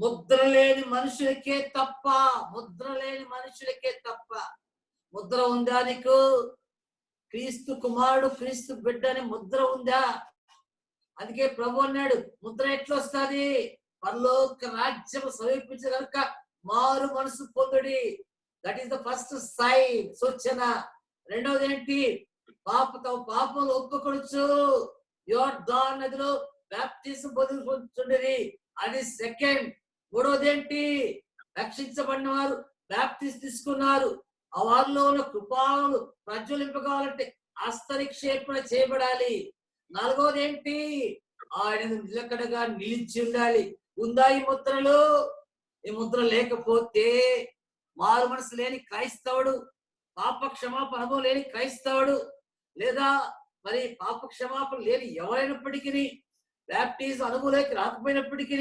ముద్ర లేని మనుషులకే తప్ప, ముద్ర లేని మనుషులకే తప్ప. ముద్ర ఉందా నీకు? క్రీస్తు కుమారుడు, క్రీస్తు బిడ్డ అని ముద్ర ఉందా? అందుకే ప్రభు అన్నాడు, ముద్ర ఎట్లా వస్తుంది? పరలోక రాజ్యం సమీపించే కనుక మారు మనసు పొందుడి. That is the first sign, సూచన. రెండవది ఏంటి? పాపం ఒప్పుకొనొచ్చు. యోర్దాను నదిలో బాప్టిజం పొందుకుంటుండేది, అది సెకండ్. మూడవది ఏంటి? రక్షించబడిన వారు బాప్టిజం తీసుకున్నారు. ఆ వారిలో ఉన్న కృపాలు ప్రజ్వలింపకావాలంటే హస్తనిక్షేపణ చేయబడాలి. నాలుగవది ఏంటి? ఆయన నిలకడగా నిలిచి ఉండాలి. ఉందా ఈ ముద్రలు? ఈ ముద్ర లేకపోతే మారు మనసు లేని క్రైస్తవుడు, పాప క్షమాపణ అనుభవం లేని క్రైస్తవుడు, లేదా మరి పాప క్షమాపణ లేని ఎవరైనప్పటికీ, బ్యాప్టిజం అనుభవంలోకి రాకపోయినప్పటికీ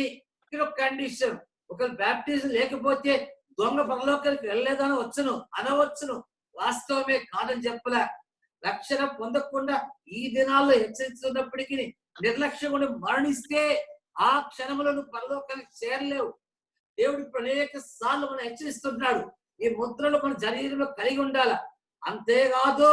ఒక కండిషన్, ఒకవేళ బ్యాప్టిజం లేకపోతే దొంగ పరలోకానికి వెళ్ళలేదని అనవచ్చును. వాస్తవమే, కాదని చెప్పలే. రక్షణ పొందకుండా ఈ దినాల్లో హెచ్చరిస్తున్నప్పటికీ నిర్లక్ష్యం కూడా మరణిస్తే ఆ క్షణంలో నువ్వు పరలోకానికి చేరలేవు. దేవుడు ఇప్పుడు అనేక సార్లు మనం హెచ్చరిస్తున్నాడు. ఈ ముద్రలు మన శరీరంలో కలిగి ఉండాల. అంతేకాదు,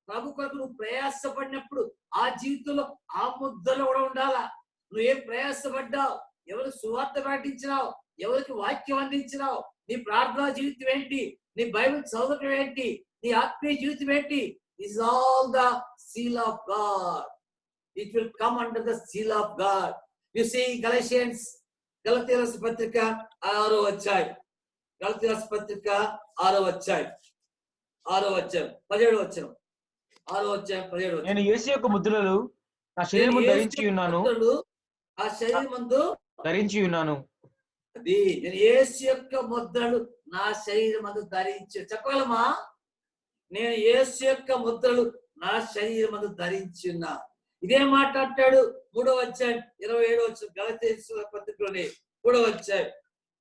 ప్రభు కొరకు నువ్వు ప్రయాసపడినప్పుడు ఆ జీవితంలో ఆ ముద్రలు కూడా ఉండాలా. నువ్వేం ప్రయాసపడ్డావు, ఎవరికి సువార్త ప్రకటించినావు, ఎవరికి వాక్యం అందించినావు, నీ ప్రార్థనా జీవితం ఏంటి, నీ బైబిల్ చదవటం ఏంటి, నీ ఆత్మీయ జీవితం ఏంటి? This is all the seal of God. It will come under the seal of God. You see, Galatians, గలతీ రాసిన పత్రిక 6వ అధ్యాయం, గలతీ రాసిన పత్రిక 6వ అధ్యాయం 17వ వచనం. 6వ అధ్యాయం 17వ వచనం. నేను యేసు యొక్క ముద్రలు నా శరీరము ధరించి ఉన్నాను, ఆ శరీరమందు ధరించి ఉన్నాను. అది నేను యేసు యొక్క ముద్రలు నా శరీరమందు ధరించి. చెప్పగలమా? నేను యేసు యొక్క ముద్రలు నా శరీరమందు ధరించి ఉన్నా. ఇదే మాట్లాడతాడు 3వ అధ్యాయం 27వ వచనం. గలతీ పత్రికలోని 3వ అధ్యాయం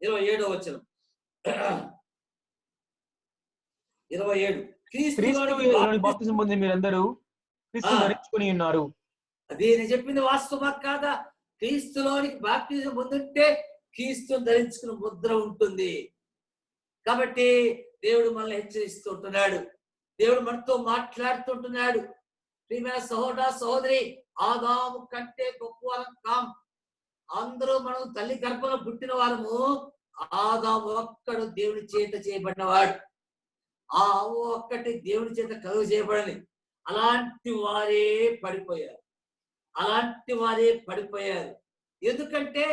27వ వచనం. 27. క్రీస్తులోని బాప్తిసం పొందిన మీరందరూ క్రీస్తు ధరించుకొని ఉన్నారు. అది నేను చెప్పింది వాస్తవమా కాదా? క్రీస్తులోనికి బాప్తిజం పొందుంటే క్రీస్తుని ధరించుకున్న ముద్ర ఉంటుంది. కాబట్టి దేవుడు మనల్ని హెచ్చరిస్తుంటున్నాడు. దేవుడు మనతో మాట్లాడుతుంటున్నాడు. ప్రియమైన సహోదర సహోదరి, ఆదాము కంటే గొప్ప వాళ్ళం కాం. అందరూ మనం తల్లి గర్భంలో పుట్టిన వాళ్ళము. ఆదాము ఒక్కడు దేవుని చేత చేయబడినవాడు. ఆ ఒక్కటి దేవుని చేత కలుగు చేయబడని. అలాంటి వారే పడిపోయారు. అలాంటి వారే పడిపోయారు. ఎందుకంటే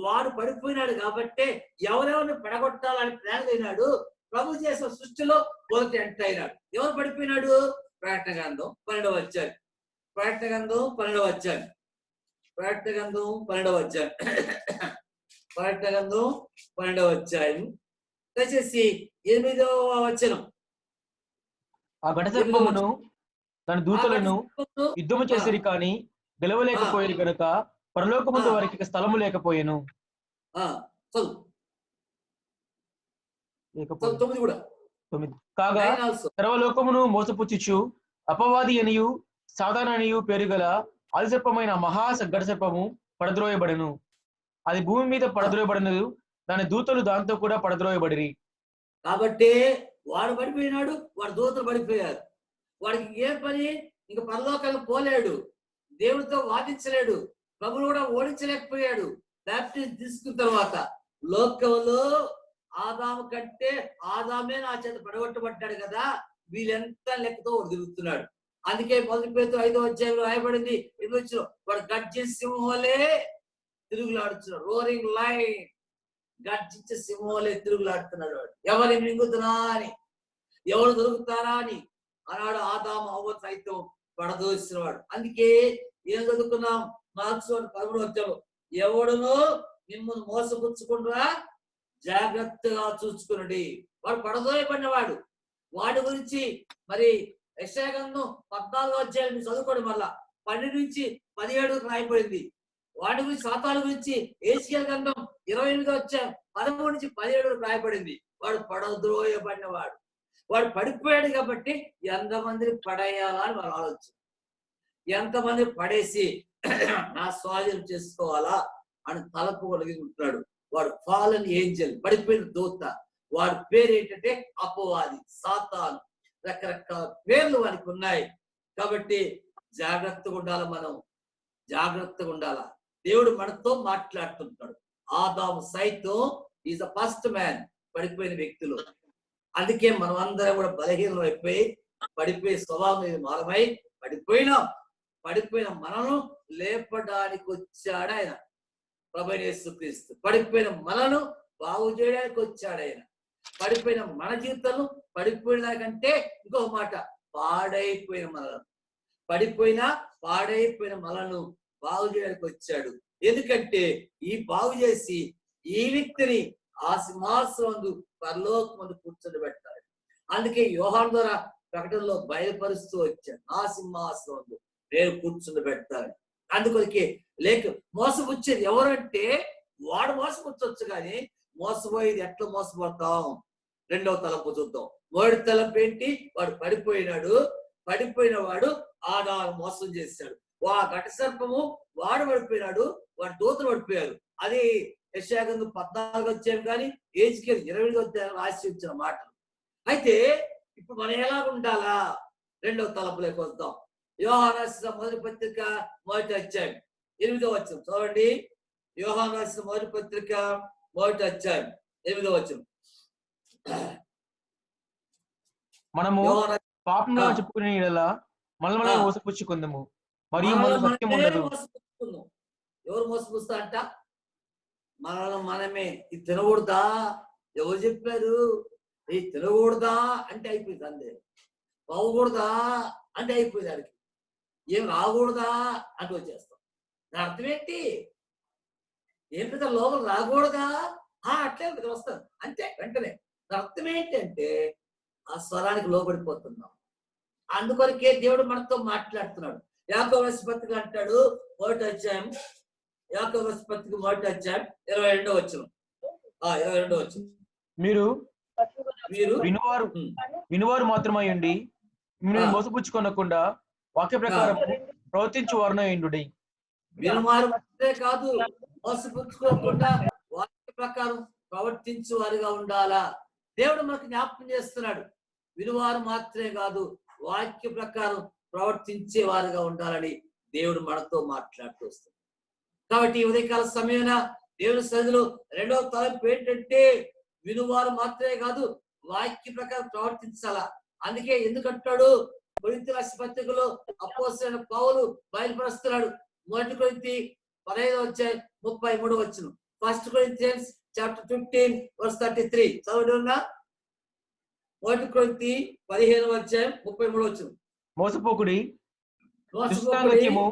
వాడు పడిపోయినాడు కాబట్టి ఎవరెవరిని పడగొట్టాలని ప్లాన్ అయినాడు. ప్రభు చేసిన సృష్టిలో మొదటి ఎంటర్ అయినాడు. ఎవరు పడిపోయినాడు? ప్రకటన గ్రంథం 12వ అధ్యాయం. ప్రకటన గ్రంథం 12వ అధ్యాయం. ప్రకటన గ్రంథం 12వ అధ్యాయం. ప్రకటన గ్రంథం 12వ అధ్యాయం దయచేసి 8వ వచనం. ఆ ఘట సర్పమును తన దూతలను యుద్ధము చేసిరి కానీ గెలవలేకపోయారు కనుక పరలోకమందు వారికి స్థలము లేకపోయాను. కాగా సర్వలోకమును మోసపుచ్చుచు అపవాది అనియు సాధారణ అనియు పేరు గల ఆదిసర్పమైన మహా ఘట సర్పము పడద్రోయబడెను. అది భూమి మీద పడద్రోయబడినదు, దాని దూతలు దాంతో కూడా పడద్రోయబడిరి. కాబట్టి వాడు పడిపోయినాడు, వాడు దూతలు పడిపోయారు. వాడికి ఏం పని? ఇంక పరలోకాలకు పోలేడు, దేవుడితో వాదించలేడు, ప్రభువును కూడా ఓడించలేకపోయాడు. బాప్టిజం తీసుకున్న తర్వాత లోకంలో ఆదాము కంటే ఆదామే నా చేత పడగొట్టబడ్డాడు కదా, వీళ్ళెంత లెక్కతో తిరుగుతున్నాడు. అందుకే 1 పేతురు 5వ అధ్యాయంలో రాయబడింది, వాడు గర్జించే సింహంలే తిరుగులాడుతున్నాడు. Roaring line, గర్జించే సింహంలే తిరుగులాడుతున్నాడు. వాడు ఎవరిని మింగుతున్నా అని, ఎవరు దొరుకుతారా అని ఆనాడు ఆదాము అవ్వ సైతం పడదోసినవాడు. అందుకే ఏం చదువుకున్నాం? మార్క్స్ 13వ అధ్యాయం, ఎవడునో మిమ్మల్ని మోసపుచ్చుకుంటా జాగ్రత్తగా చూసుకునండి. వాడు పడదోయబడినవాడు. వాడి గురించి మరి యెషయా గ్రంథం 14వ అధ్యాయం చదువుకోండి. మళ్ళా 12 నుంచి 17 రాయబడింది. వాడి గురించి సాతాను గురించి యేషయా గ్రంథం 28వ అధ్యాయం 13 నుంచి 17 రాయబడింది. వాడు పడద్రోయబడినవాడు. వాడు పడిపోయాడు కాబట్టి ఎంతమందిని పడేయాలా అని వాళ్ళు ఆలోచన, ఎంతమంది పడేసి నా స్వాధీనం చేసుకోవాలా అని తలపు కలిగి ఉంటున్నాడు. వాడు ఫాలన్ ఏంజల్, పడిపోయిన దూత. వాడి పేరు ఏంటంటే అపవాది, సాతాను. రకరకాల పేర్లు వాడికి ఉన్నాయి. కాబట్టి జాగ్రత్తగా ఉండాలి. మనం జాగ్రత్తగా ఉండాలా. దేవుడు మనతో మాట్లాడుతుంటాడు. ఆదాము సైతం ఈజ్ ద ఫస్ట్ మ్యాన్, పడిపోయిన వ్యక్తులు. అందుకే మనం అందరం కూడా బలహీనం అయిపోయి పడిపోయి స్వభావం మారమై పడిపోయిన మనను లేపడానికి వచ్చాడు ఆయన, ప్రభువైన యేసుక్రీస్తు. పడిపోయిన మనను బాగు చేయడానికి వచ్చాడు ఆయన. పడిపోయిన మన జీవితంలో పడిపోయిన దానికంటే ఇంకొక మాట, పాడైపోయిన మనలను బాగు చేయడానికి వచ్చాడు. ఎందుకంటే ఈ బాగు చేసి ఈ వ్యక్తిని ఆ సింహాసనం పరలోకమందు కూర్చొని పెట్టాలి. అందుకే యోహాను ద్వారా ప్రకటనలో బయలుపరుస్తూ వచ్చాడు, ఆ సింహాసనం నేను కూర్చుని పెడతాను. అందుకొరికి లేక మోసపుచ్చేది ఎవరంటే వాడు మోసపుచ్చొచ్చు, కానీ మోసపోయేది ఎట్లా మోసపోతాం? 2వ తలంపు చూద్దాం. మొదటి తలంపు ఏంటి? వాడు పడిపోయిన వాడు ఆదాము మోసం చేశాడు. ఘట సర్పము వాడు పడిపోయినాడు, వాడు దూతలు పడిపోయారు. అది యెషయా గ్రంథం 14వ అధ్యాయం కానీ ఎహెజ్కేలు 28వ అధ్యాయం రాసి ఇచ్చిన మాటలు. అయితే ఇప్పుడు మనం ఎలా ఉండాలా? 2వ తలంపులోకి వద్దాం. యోహాను రాసిన మొదటి పత్రిక 1వ అధ్యాయం 8వ వచనం చూడండి. యోహాను రాసిన మొదటి పత్రిక 1వ అధ్యాయం 8వ వచనం. మనము పాపంగా చెప్పుకునే మనల్ని మోసపుచ్చుకుందాము మరియు సత్యం ఉండదు. ఎవరు మోసపుస్తా అంట? మనల్ని మనమే. ఇది తినకూడదా? ఎవరు చెప్పారు? ఇది తినకూడదా అంటే అయిపోయింది. అంతే. పోకూడదా అంటే అయిపోయింది. దానికి ఏం రాకూడదా అంటే వచ్చేస్తాం. దాని అర్థం ఏంటి? ఏం పెద్ద లోపల రాకూడదా? అట్లే వస్తాను అంతే వెంటనే. దాని అర్థం ఏంటంటే ఆ స్వరానికి లోబడిపోతున్నాం. అందుకొరకే దేవుడు మనతో మాట్లాడుతున్నాడు. యాకోబు రాసిన పత్రిక అంటాడు 1వ అధ్యాయం, యాకోబు రాసిన పత్రిక 1వ అధ్యాయం 22వ వచనం. 22వ వచనం, మీరు వినువారు మాత్రమై ఉండి మిమ్మల్ని మోసపుచ్చుకొనకుండా వాక్య ప్రకారం ప్రవర్తించు వారునయుండుడి. వినువారు మాత్రమే కాదు, మోసపుచ్చుకోకుండా వాక్య ప్రకారం ప్రవర్తించు వారుగా ఉండాలా. దేవుడు మనకు జ్ఞాపకం చేస్తున్నాడు. వినువారు మాత్రమే కాదు, వాక్య ప్రకారం ప్రవర్తించే వారుగా ఉండాలని దేవుడు మనతో మాట్లాడుతూ వస్తాడు. కాబట్టి ఈ ఉదయకాల సమయాన దేవుని సన్నిధిలో 2వ తలంపు ఏంటంటే వినువారు మాత్రమే కాదు, వాక్య ప్రకారం ప్రవర్తించాలా. అందుకే ఎందుకంటాడు కొరింథీ రాసిన పత్రికలో అపోస్తలుడైన పౌలు బయలుపరుస్తున్నాడు, మొదటి కొరింథీ 15:33. 1 Corinthians chapter 15:33. చదవండి. మొదటి కొరింథీ 15:33. మోసపోకుడి, దుష్టాంగత్యము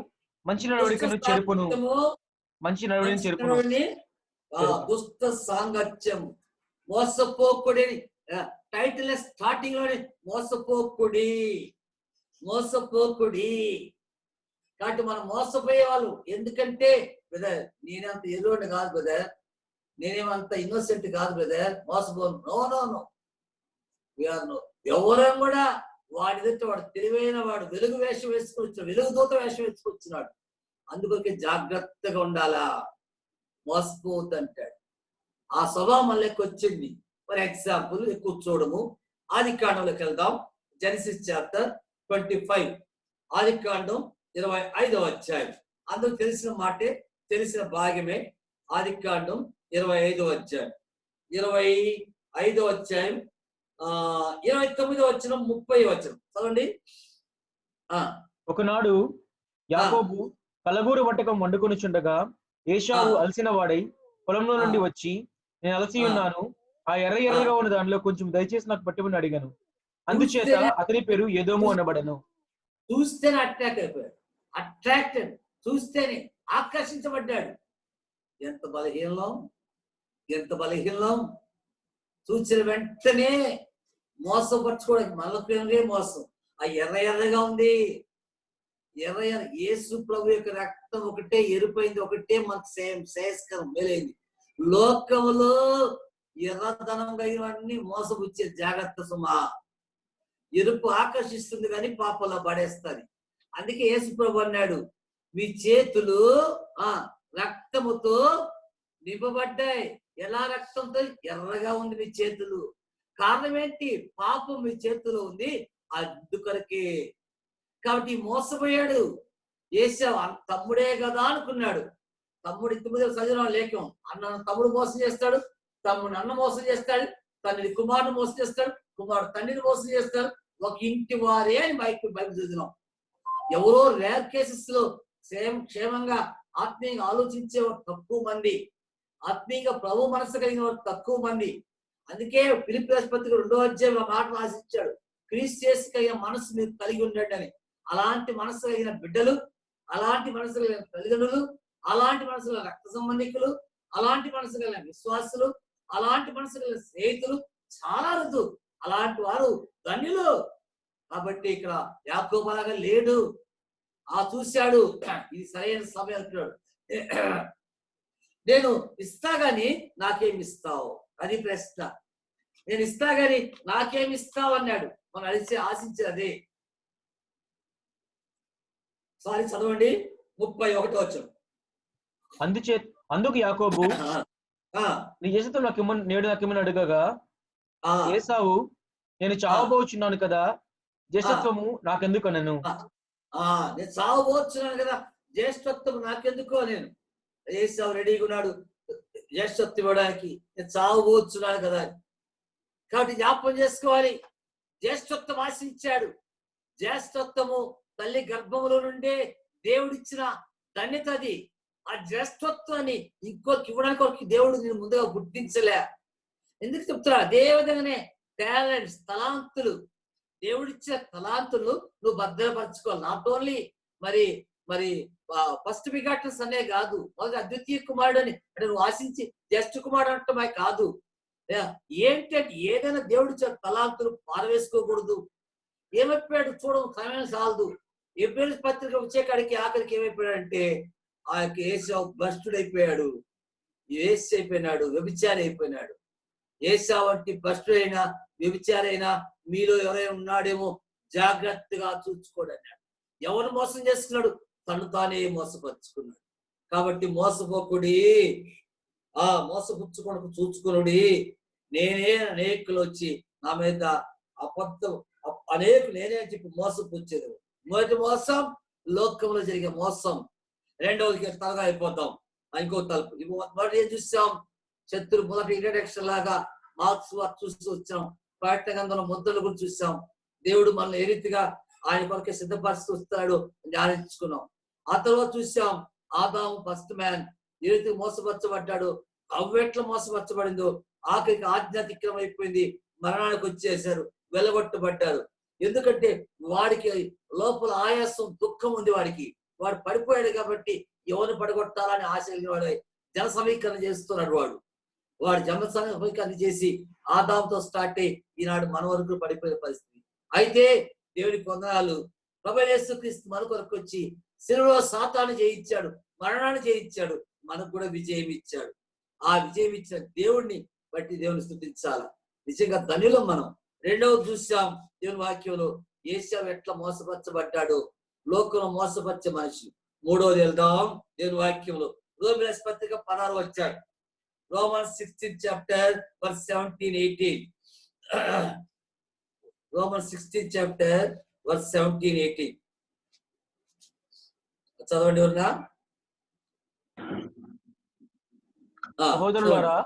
మంచి నడవడికను చెరుపును. మంచి నడవడిని చెరుపును. దుష్ట సాంగత్యం, మోసపోకుడి. టైటిల్ స్టార్టింగ్ లోనే మోసపోకుడి. కాబట్టి మనం మోసపోయే వాళ్ళు. ఎందుకంటే బ్రదర్, నేనంత ఎరువుని కాదు బ్రదర్, నేనేమంత ఇన్నోసెంట్ కాదు బ్రదర్, మోసపోను. నో. ఎవరైనా కూడా వాడి ఎదుట వాడు తెలివైన వాడు వెలుగు వేషం వేసుకొచ్చాడు, వెలుగు దూత వేషం వేసుకొచ్చినాడు. అందుకొరికి జాగ్రత్తగా ఉండాలా, మోసపోవద్దు అంటాడు. ఆ స్వభావం మళ్ళీ వచ్చింది. ఫర్ ఎగ్జాంపుల్ ఎక్కువ చూడము, ఆదికాండంలోకి వెళ్దాం. జెనసిస్ చాప్టర్ 25, ఆదికాండం 25వ అధ్యాయం. అందరూ తెలిసిన మాటే, తెలిసిన భాగమే. ఆదికాండం 25వ అధ్యాయం, 25వ అధ్యాయం 29వ వచనం, 30వ వచనం చదవండి. ఒకనాడు యాకోబు కలగూరు వంటకం వండుకొనిచుండగా ఏశావు అలసిన వాడై పొలంలో నుండి వచ్చి, నేను అలసి ఉన్నాను, ఆ ఎర్రగా ఉన్న దానిలో కొంచెం దయచేసి నాకు పట్టుమని అడిగాను. అందుచేత అతని పేరు ఎదోము అనబడను. చూస్తేనే అట్రాక్ట్ అయిపోయాడు. అట్రాక్టెడ్, చూస్తేనే ఆకర్షించబడ్డాడు. ఎంత బలహీనం. చూసిన వెంటనే మోసపరచుకోవడానికి మళ్ళీ మోసం. ఆ ఎర్రగా ఉంది. యేసు ప్రభు యొక్క రక్తం ఒకటే ఎరుపైంది, ఒకటే మనకు శ్రేయస్కరం మేలైంది. లోకములో ఎర్రదనం కలిగినవన్నీ మోసపుచ్చే జాగ్రత్త సుమా. ఎరుపు ఆకర్షిస్తుంది కానీ పాపంలో పడేస్తుంది. అందుకే యేసు ప్రభు అన్నాడు, మీ చేతులు రక్తముతో నింపబడ్డాయి. ఎలా రక్తంతో? ఎర్రగా ఉంది మీ చేతులు. కారణం ఏంటి? పాపం మీ చేతిలో ఉంది, అందుకొరకే. కాబట్టి మోసపోయాడు. ఏశావు తమ్ముడే కదా అనుకున్నాడు. తమ్ముడు ఇంతమంది చదివిన లేఖం. అన్న తమ్ముడు మోసం చేస్తాడు, తమ్ముడు అన్న మోసం చేస్తాడు, తండ్రి కుమారుడు మోసం చేస్తాడు, కుమారుడు తండ్రిని మోసం చేస్తాడు. ఒక ఇంటి వారే అని బైబిల్ చదివినాం. ఎవరో రేర్ కేసెస్ లో క్షేమంగా ఆత్మీయంగా ఆలోచించే తక్కువ మంది, ఆత్మీయంగా ప్రభు మనసు కలిగిన వారు తక్కువ మంది. అందుకే ఫిలిప్పీ పత్రిక 2వ అధ్యాయంలో మాట రాసిచ్చాడు, క్రీస్తు చేసి కలిగిన మనసు మీరు కలిగి ఉండండి అని. అలాంటి మనసు కలిగిన బిడ్డలు, అలాంటి మనసు కలిగిన తల్లిదండ్రులు, అలాంటి మనసు కలిగిన రక్త సంబంధికులు, అలాంటి మనసు కలిగిన విశ్వాసులు, అలాంటి మనసు కలిగిన స్నేహితులు చాలా అరుదు. అలాంటి వారు ధన్యులు. కాబట్టి ఇక్కడ యాకోబు అలాగా లేడు. చూశాడు, ఇది సరైన సమయం అంటున్నాడు. నేను ఇస్తా గాని నాకేమిస్తావు? అది ప్రశ్న. నేను ఇస్తా గాని నాకేమిస్తావు అన్నాడు. మనం ఆశించేది అదే. సారీ చదవండి, 31వ వచనం. అందుకు యాకోబు, నీ యేసుతో నేడు నాకేమని అడగగా ఏశావు, నేను చావబోచున్నాను కదా, జ్యేష్ఠత్వము నాకెందుకు అనను. నేను చావబోచున్నాను కదా, జ్యేష్ఠత్వం నాకెందుకు నేను. ఏశావు రెడీగా ఉన్నాడు జ్యేష్ఠత్వం ఇవ్వడానికి. నేను చావబోచున్నాను కదా. కాబట్టి జ్ఞాపకం చేసుకోవాలి, జ్యేష్ఠత్వం ఆశించాడు. జ్యేష్ఠత్వము తల్లి గర్భములో నుండే దేవుడిచ్చిన ధన్యత అది. ఆ జ్యేష్ఠత్వాన్ని ఇంకోరికి ఇవ్వడానికి దేవుడు నేను ముందుగా గుర్తించలే. ఎందుకు చెప్తున్నా? అదే విధంగానే టాలెంట్స్, తలాంతులు, దేవుడిచ్చిన తలాంతులు నువ్వు భద్రపరచుకోవాలి. నాట్ ఓన్లీ మరి ఫస్ట్ బిగాటన్స్ అనే కాదు, మొదటి అద్వితీయ కుమారుడు అని అంటే నువ్వు ఆశించి జ్యేష్ఠ కుమారుడు అంటమే కాదు. ఏంటంటే ఏదైనా దేవుడిచ్చిన తలాంతులు పారవేసుకోకూడదు. ఏమైపోయాడు చూడడం సమయం చాలదు. ఎబ్రేలు పత్రిక వచ్చే కాడికి ఆఖరికి ఏమైపోయాడంటే ఆ యొక్క ఏశావు భ్రష్టుడైపోయాడు, అయిపోయినాడు, వ్యభిచారి అయిపోయినాడు. ఏశావు వంటి భ్రష్టుడైనా వ్యభిచారైనా మీలో ఎవరైనా ఉన్నాడేమో జాగ్రత్తగా చూసుకోండి అన్నాడు. ఎవరు మోసం చేసుకున్నాడు? తను తానే మోసపరుచుకున్నాడు. కాబట్టి మోసపోకుడి, మోసపుచ్చుకొనకు చూచుకునుడి. నేనే అనేకులు వచ్చి నా మీద అబద్ధం నేనే చెప్పి మోసపుచ్చేది. మొదటి మోసం లోకంలో జరిగే మోసం. రెండవదికి త్వరగా అయిపోతాం. ఇంకో తలుపు. మొదటి ఏం చూసాం? శత్రు మొదటి ఇంట్రడక్షన్ లాగా మార్క్స్ చూస్తూ వచ్చాం. ప్రకటన గ్రంథంలో ముద్రల గురించి చూసాం. దేవుడు మనల్ని ఏ రీతిగా ఆయన కొరకే సిద్ధపరుస్తూ వస్తాడు ధ్యానించుకున్నాం. ఆ తర్వాత చూసాం ఆదాము ఫస్ట్ మ్యాన్ ఏదైతే మోసపరచబడ్డాడో, అవ్వ ఎట్లా మోసపరచబడిందో ఆఖరికి ఆజ్ఞ అతిక్రమం అయిపోయింది, మరణానికి వచ్చేసారు, వెలగొట్టబడ్డారు. ఎందుకంటే వాడికి లోపల ఆయాసం, దుఃఖం ఉంది వాడికి. వాడు పడిపోయాడు కాబట్టి ఎవరిని పడగొట్టాలని ఆశ కలిగిన వాడు జన సమీకరణ చేస్తున్నాడు. వాడు జన సమీకరణ చేసి ఆదాముతో స్టార్ట్ అయ్యి ఈనాడు మన వరకు పడిపోయిన పరిస్థితి. అయితే దేవునికి వందనాలు, ప్రభువైన యేసుక్రీస్తు మన కొరకు వచ్చి శిలువలో సాతాను జయించాడు, మరణాన్ని జయించాడు, మనకు కూడా విజయం ఇచ్చాడు. ఆ విజయం ఇచ్చిన దేవుణ్ణి బట్టి దేవుని స్తుతించాలి. నిజంగా ధన్యులం మనం. రెండవది చూసాం దేవుని వాక్యంలో యేషావు ఎట్లా మోసపరచబడ్డాడు, లోకంలో మోసపరిచే మనిషి. మూడవది వెళ్దాం దేవుని వాక్యంలో. రోమన్స్ పత్రిక 16 వచ్చాడు. Romans 16 chapter verse 17-18. Romans 16 chapter verse 17-18 చదవండి. ఎవరున్నా సహోదరులారా,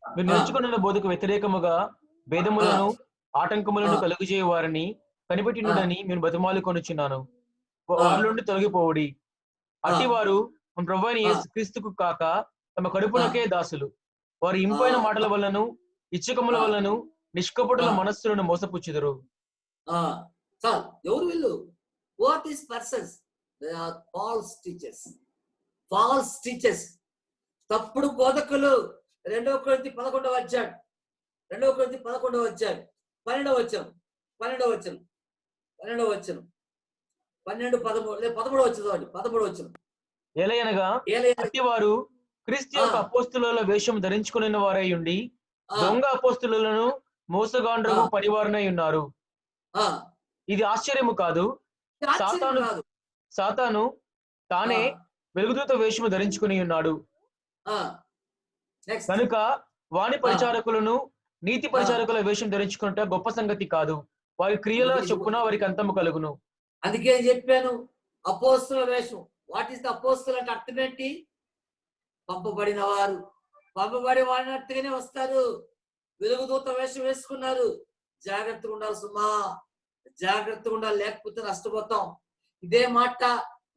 మీరు నేర్చుకున్న బోధకు వ్యతిరేకముగా భేదములను ఆటంకములను కలుగజేయ వారిని కనిపెట్టినని నేను బతిమాలు కొనుచున్నాను. వారి నుండి తొలగిపోవుడి. అట్టి వారు మన ప్రభువైన యేసుక్రీస్తుకు కాక తమ కడుపునకే దాసులు. వారి ఇంపైన మాటల వల్లను ఇచ్చకముల వల్లను నిష్కపటుల మనస్సులను మోసపుచ్చుదురు. ఎవరు వీళ్ళు? What is persons? They are false teachers. False teachers, తప్పుడు బోధకులు. 2 కొరింథీ 11వ అధ్యాయం 12వ అధ్యాయం 12వ వచనం 13వ వచనం. ఎలయనగా అట్టి వారు క్రీస్తు యొక్క అపోస్తుల వేషం ధరించుకున్న వారై ఉండి దొంగ అపోస్తులను మోసగాండ్రము పనివారనై ఉన్నారు. ఇది ఆశ్చర్యము కాదు. సాతాను తానే వెలుగుదూత వేషము ధరించుకుని ఉన్నాడు కనుక వాణి పరిచారకులను నీతి పరిచారకుల వేషం ధరించుకుంటే గొప్ప సంగతి కాదు. వారి క్రియల చొప్పున వారికి అంతము కలుగును. అందుకే చెప్పాను అపోస్తుల వేషం. వాట్ ఈస్ ద అపోస్తులు అంటే అర్థం ఏంటి? పంపబడిన వారు. పంపబడి వాడినట్టుగానే వస్తారు. వెలుగుదూత వేషం వేసుకున్నారు. జాగ్రత్తగా ఉండాలి సుమా, జాగ్రత్తగా ఉండాలి, లేకపోతే నష్టపోతాం. ఇదే మాట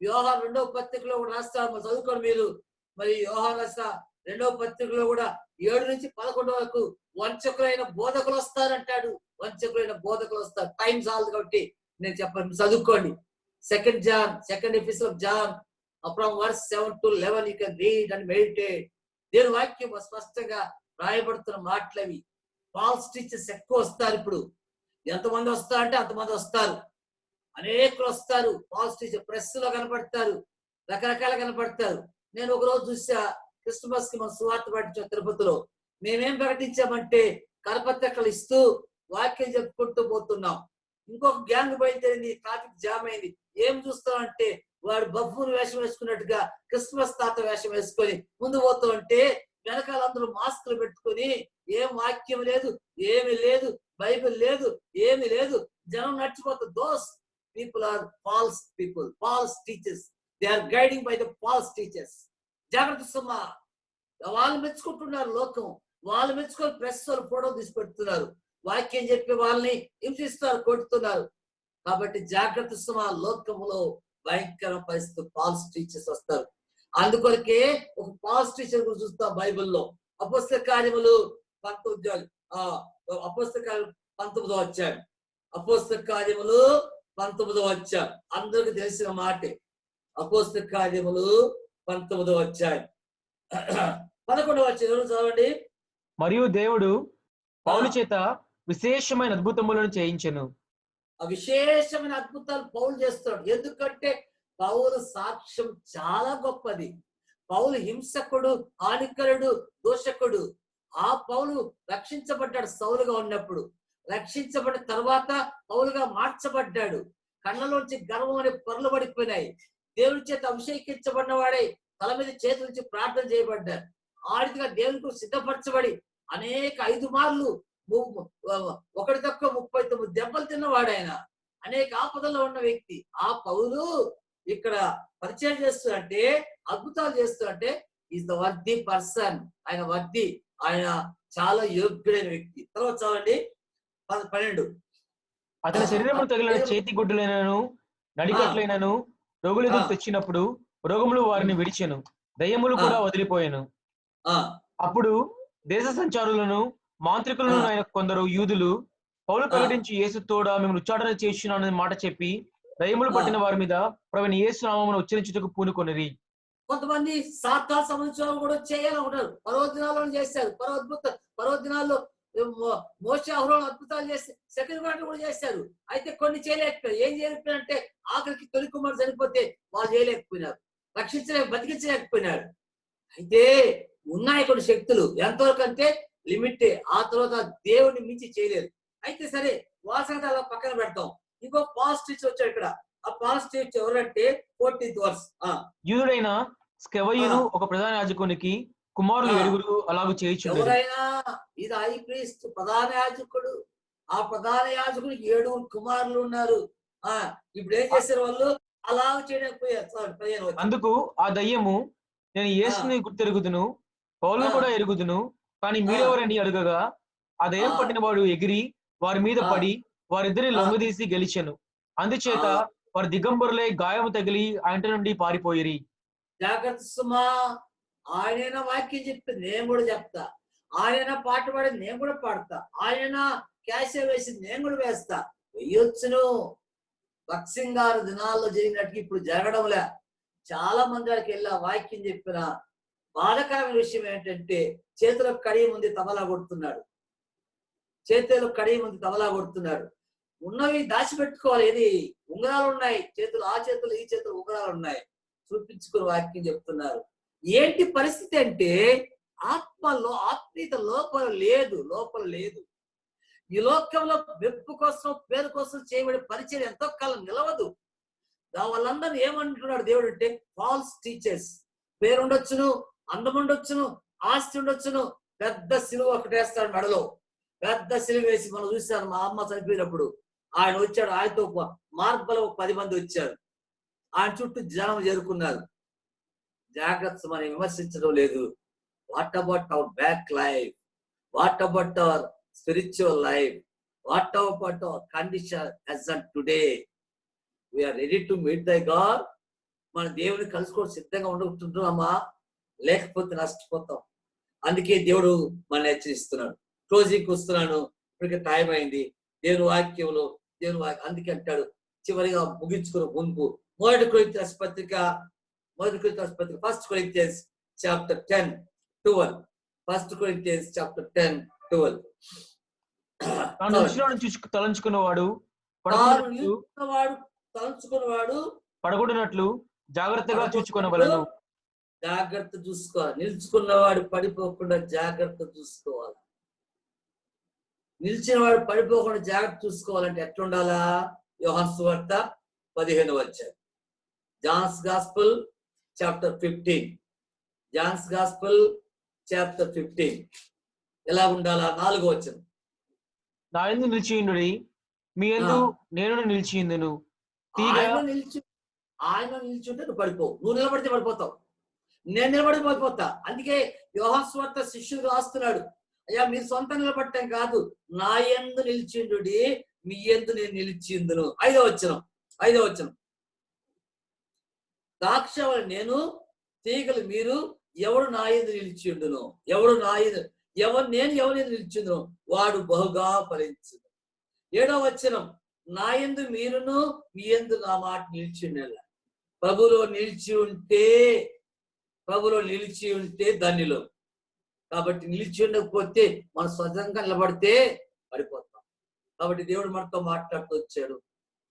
యోహాను 2వ పత్రికలో కూడా రాస్తారు, మరి చదువుకోండి మీరు. మరి యోహాను రాసిన 2వ పత్రికలో కూడా 7-11 వరకు వంచకులైన బోధకులు వస్తారంటాడు. వంచకులైన బోధకులు వస్తారు. టైం చాలు కాబట్టి నేను చెప్పాను, చదువుకోండి. Second episode of John from verse 7-11 you can read and meditate. దేవుని వాక్యం స్పష్టంగా రాయబడుతున్న మాటలవి. ఫాల్స్ టీచర్స్ ఎక్కువ వస్తారు. ఇప్పుడు ఎంతమంది వస్తారంటే అంతమంది వస్తారు. అనేకులు వస్తారు. ఫాల్స్ టీచర్ ప్రెస్ లో కనపడతారు, రకరకాల కనపడతారు. నేను ఒక రోజు చూసా, క్రిస్మస్ కి మనం సువార్త పట్టించాం తిరుపతిలో. మేమేం ప్రకటించామంటే కరపత్రికలు ఇస్తూ వాక్యం చెప్పుకుంటూ పోతున్నాం. ఇంకొక గ్యాంగ్ బయలుదేరింది, ట్రాఫిక్ జామ్ అయింది. ఏం చూస్తామంటే వాడు బఫూన్ వేషం వేసుకున్నట్టుగా క్రిస్మస్ తాత వేషం వేసుకొని ముందు పోతూ ఉంటే వెనకాల అందరూ మాస్కులు పెట్టుకొని ఏం వాక్యం లేదు, ఏమి లేదు, బైబిల్ లేదు, ఏమి లేదు, జనం నడిచిపోతారు. Those people are false people, false teachers. They are guiding by the false teachers. జాగ్రత్త సుమా. వాళ్ళు మెచ్చుకుంటున్నారు లోకం. వాళ్ళు మెచ్చుకొని ప్రెస్ వాళ్ళు ఫోటో తీసి పెడుతున్నారు. వాక్యం చెప్పి వాళ్ళని హింసిస్తారు, కొడుతున్నారు. కాబట్టి జాగ్రత్త సుమా. లోకములో భయంకర పరిస్థితి, ఫాల్స్ టీచర్స్ వస్తారు. అందుకొరకే ఒక ఫాల్స్ టీచర్ గురించి చూస్తాం బైబిల్లో. అపోస్తల కార్యములు 19వ అధ్యాయం. అపోస్తల కార్యములు 19వ అధ్యాయం అందరికి తెలిసిన మాటే. అపోస్తల కార్యములు 19వ అధ్యాయం 11వ వచనం చదవండి. మరియు దేవుడు పౌలు చేత విశేషమైన అద్భుతములను చేయించెను. ఆ విశేషమైన అద్భుతాలు పౌలు చేస్తాడు. ఎందుకంటే పౌలు సాక్ష్యం చాలా గొప్పది. పౌలు హింసకుడు, హానికరుడు, దోషకుడు. ఆ పౌలు రక్షించబడ్డాడు సౌలుగా ఉన్నప్పుడు. రక్షించబడిన తర్వాత పౌలుగా మార్చబడ్డాడు. కళ్ళలోంచి గర్వం అనే పొరలు పడిపోయినాయి. దేవుని చేత అభిషేకించబడిన వాడే తల మీద చేతుల నుంచి ప్రార్థన చేయబడ్డాడు. ఆడిగా దేవునికి సిద్ధపరచబడి అనేక 5 మార్లు ఒకటి తక్కువ 39 దెబ్బలు తిన్నవాడాయన. అనేక ఆపదల్లో ఉన్న వ్యక్తి. ఆ పౌలు ఇక్కడ పరిచయం చేస్తూ అంటే, అద్భుతాలు చేస్తూ అంటే ఈజ్ ద వర్ది పర్సన్. ఆయన వర్ది, ఆయన చాలా యోగ్యుడైన వ్యక్తి. తర్వాత చదవండి 12. అతని శరీరము తగిలిన చేతి గుడ్డులైనను నడికట్లైనను రోగులు తెచ్చినప్పుడు రోగములు వారిని విడిచెను, దయ్యములు కూడా వదిలిపోయాను. అప్పుడు దేశ సంచారులను మాంత్రికులను అయిన కొందరు యూదులు పౌలు ప్రకటించి యేసు తోడా మేము ఉచ్చాటన చేస్తున్నానని మాట చెప్పి దయ్యములు పట్టిన వారి మీద ప్రభువైన యేసు నామమును ఉచ్చరించుటకు పూనుకొనిరి. కొంతమంది సాతాను సంబంధించిన కూడా చేయాలనుకుంటారు. పర్వదినాల్లో చేశారు, పర్వదినాల్లో మోషే అహరోను అద్భుతాలు చేసి సెకండ్ కూడా చేశారు. అయితే కొన్ని చేయలేకపోయారు. ఏం చేయలేకపోయారంటే ఆఖరికి తొలి కుమారుడు చనిపోతే వాళ్ళు చేయలేకపోయినారు, బతికించలేకపోయినారు. అయితే ఉన్నాయి కొన్ని శక్తులు, ఎంతవరకు అంటే లిమిటే. ఆ తర్వాత దేవుడిని మించి చేయలేదు. అయితే సరే వాసన అలా పక్కన పెడతాం. ఇంకో పాజిటివ్ వచ్చాడు ఇక్కడ. ఆ పాజిటివ్ ఎవరంటే 14th verse. యూదుడైన స్కెవయును ఒక ప్రధాన యాజకునికి కుమారులు 7 అలాగూ చేయుచుండెను. ఎవరైనా ఇది హై ప్రీస్ట్ ప్రధాన యాజకుడు. ఆ ప్రధాన యాజకునికి 7 కుమారులు ఉన్నారు. ఇప్పుడు ఏం చేశారు వాళ్ళు? అలాగ చేయలేకపోయారు. అందుకు ఆ దయ్యము, నేను యేసుని గుర్తెరుగుదును, పౌలును కూడా ఎరుగుదును, కానీ మీరెవరని అడగగా ఆ దయ్యం పట్టిన వాడు ఎగిరి వారి మీద పడి వారిద్దరిని లొంగదీసి గెలిచెను. అందుచేత వారి దిగంబరులై గాయము తగిలి ఆయన నుండి పారిపోయిరి. జాగ్రత్త సుమా. ఆయన వాక్యం చెప్తే నేను కూడా చెప్తా, ఆయన పాట పాడేది నేను కూడా పాడతా, ఆయన క్యాష్ వేసింది నేను కూడా వేస్తా, వెయ్యొచ్చును. భక్సింగ్ గారు దినాల్లో జరిగినట్టు ఇప్పుడు జరగడంలే. చాలా మంది వారికి వెళ్ళి ఆ వాక్యం చెప్పిన బాధకరమైన విషయం ఏంటంటే చేతిలో కడియ ముందు తబలా కొడుతున్నాడు, చేతిలో కడియ ముందు తబలా కొడుతున్నాడు. ఉన్నవి దాచిపెట్టుకోవాలి. ఏది ఉంగరాలు ఉన్నాయి చేతులు, ఆ చేతులు ఈ చేతులు ఉంగరాలు ఉన్నాయి, చూపించుకుని వాక్యం చెప్తున్నారు. ఏంటి పరిస్థితి అంటే ఆత్మలో ఆత్మీయత లోపల లేదు. ఈ లోకంలో వెప్పు కోసం పేరు కోసం చేయబడే పరిచయం ఎంతో కాలం నిలవదు. వాళ్ళందరూ ఏమంటున్నాడు దేవుడు అంటే ఫాల్స్ టీచర్స్. పేరు ఉండొచ్చును, అందం ఉండొచ్చును, ఆస్తి ఉండొచ్చును, పెద్ద సిలువ ఒకటి వేస్తాడు మెడలో, పెద్ద సిలువ వేసి మనం చూశాను. మా అమ్మ చనిపోయినప్పుడు ఆయన వచ్చాడు, ఆయనతో మార్బలో 10 మంది వచ్చారు, ఆయన చుట్టూ జనం చేరుకున్నారు. జాగ్రత్త, మనం విమర్శించడం లేదు. What about our back life? What about our spiritual life? What about our condition as on today? We are ready to meet thy God. మన దేవుని కలుసుకోవడం సిద్ధంగా ఉండుకుంటున్నామా? లేకపోతే నష్టపోతాం. అందుకే దేవుడు మన హెచ్చరిస్తున్నాడు. క్లోజింగ్కి వస్తున్నాను, ఇప్పటికే టైం అయింది. దేవుని వాక్యంలో అందుకే అంటాడు చివరిగా ముగించుకున్న ముందు 1 కొరింథీయుల పత్రిక 1 Corinthians chapter 10:12. 1 Corinthians chapter 10:12. తలంచుకున్నవాడు పడగొడినట్లు జాగ్రత్తగా చూసుకొనవలెను. జాగ్రత్త చూసుకోవాలి. నిల్చుకున్నవాడు పడిపోకుండా జాగ్రత్త చూసుకోవాలి. నిలిచిన వాడు పడిపోకుండా జాగ్రత్త చూసుకోవాలంటే ఎట్లుండాలా? యోహాను సువార్త 15వ అధ్యాయం, Johne's gospel chapter 15. Johne's gospel chapter 15 ఎలా ఉండాలా? 4వ వచనం. నా యందు నిలిచియుండుడి, మీ యందు నేను నిలిచియుందును. ఆయన నిల్చుంటే నువ్వు పడిపోవు. నువ్వు నిలబడితే పడిపోతావు, నేను నిలబడి పడిపోతా. అందుకే యోహాను సువార్త శిష్యుడు రాస్తున్నాడు, అయ్యా మీరు సొంత నిలబడటం కాదు, నా యందు నిలిచిండుడి, మీ యందు నేను నిలిచిందును. 5వ వచనం. ద్రాక్షవల్లి నేను, తీగలు మీరు, ఎవడు నా యందు నిలిచిండును, నేను ఎవరి యందు నిలిచిందును వాడు బహుగా ఫలించును. 7వ వచనం. నా యందు మీరును, మీ యందు నా మాట నిలిచిండేలా. ప్రభులో నిలిచి ఉంటే ధన్యులు. కాబట్టి నిలిచి ఉండకపోతే మనం స్వతంగా నిలబడితే పడిపోతాం. కాబట్టి దేవుడు మనతో మాట్లాడుతూ వచ్చాడు.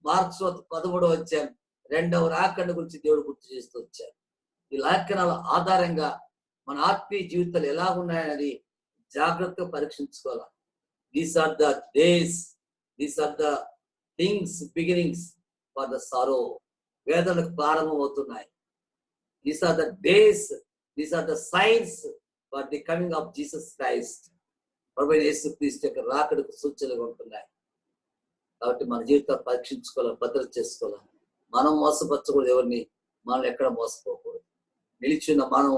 మార్క్స్ 13వ అధ్యాయం 2వ రాకడ గురించి దేవుడు గుర్తు చేస్తూ వచ్చారు. ఈ లేఖనాల ఆధారంగా మన ఆత్మీయ జీవితాలు ఎలా ఉన్నాయని జాగ్రత్తగా పరీక్షించుకోవాలి. These are the days, these are the things beginnings for the sorrow. వేదనకు ప్రారంభం అవుతున్నాయి. These are the days, these are the signs for the coming of Jesus Christ. ప్రభువైన యేసుక్రీస్తు యొక్క రాకడకు సూచనలుగా ఉంటున్నాయి. కాబట్టి మన జీవితాలు పరీక్షించుకోవాలి, భద్రత చేసుకోవాలి. మనం మోసపరచకూడదు ఎవరిని, మనం ఎక్కడ మోసపోకూడదు. నిలిచింద మనం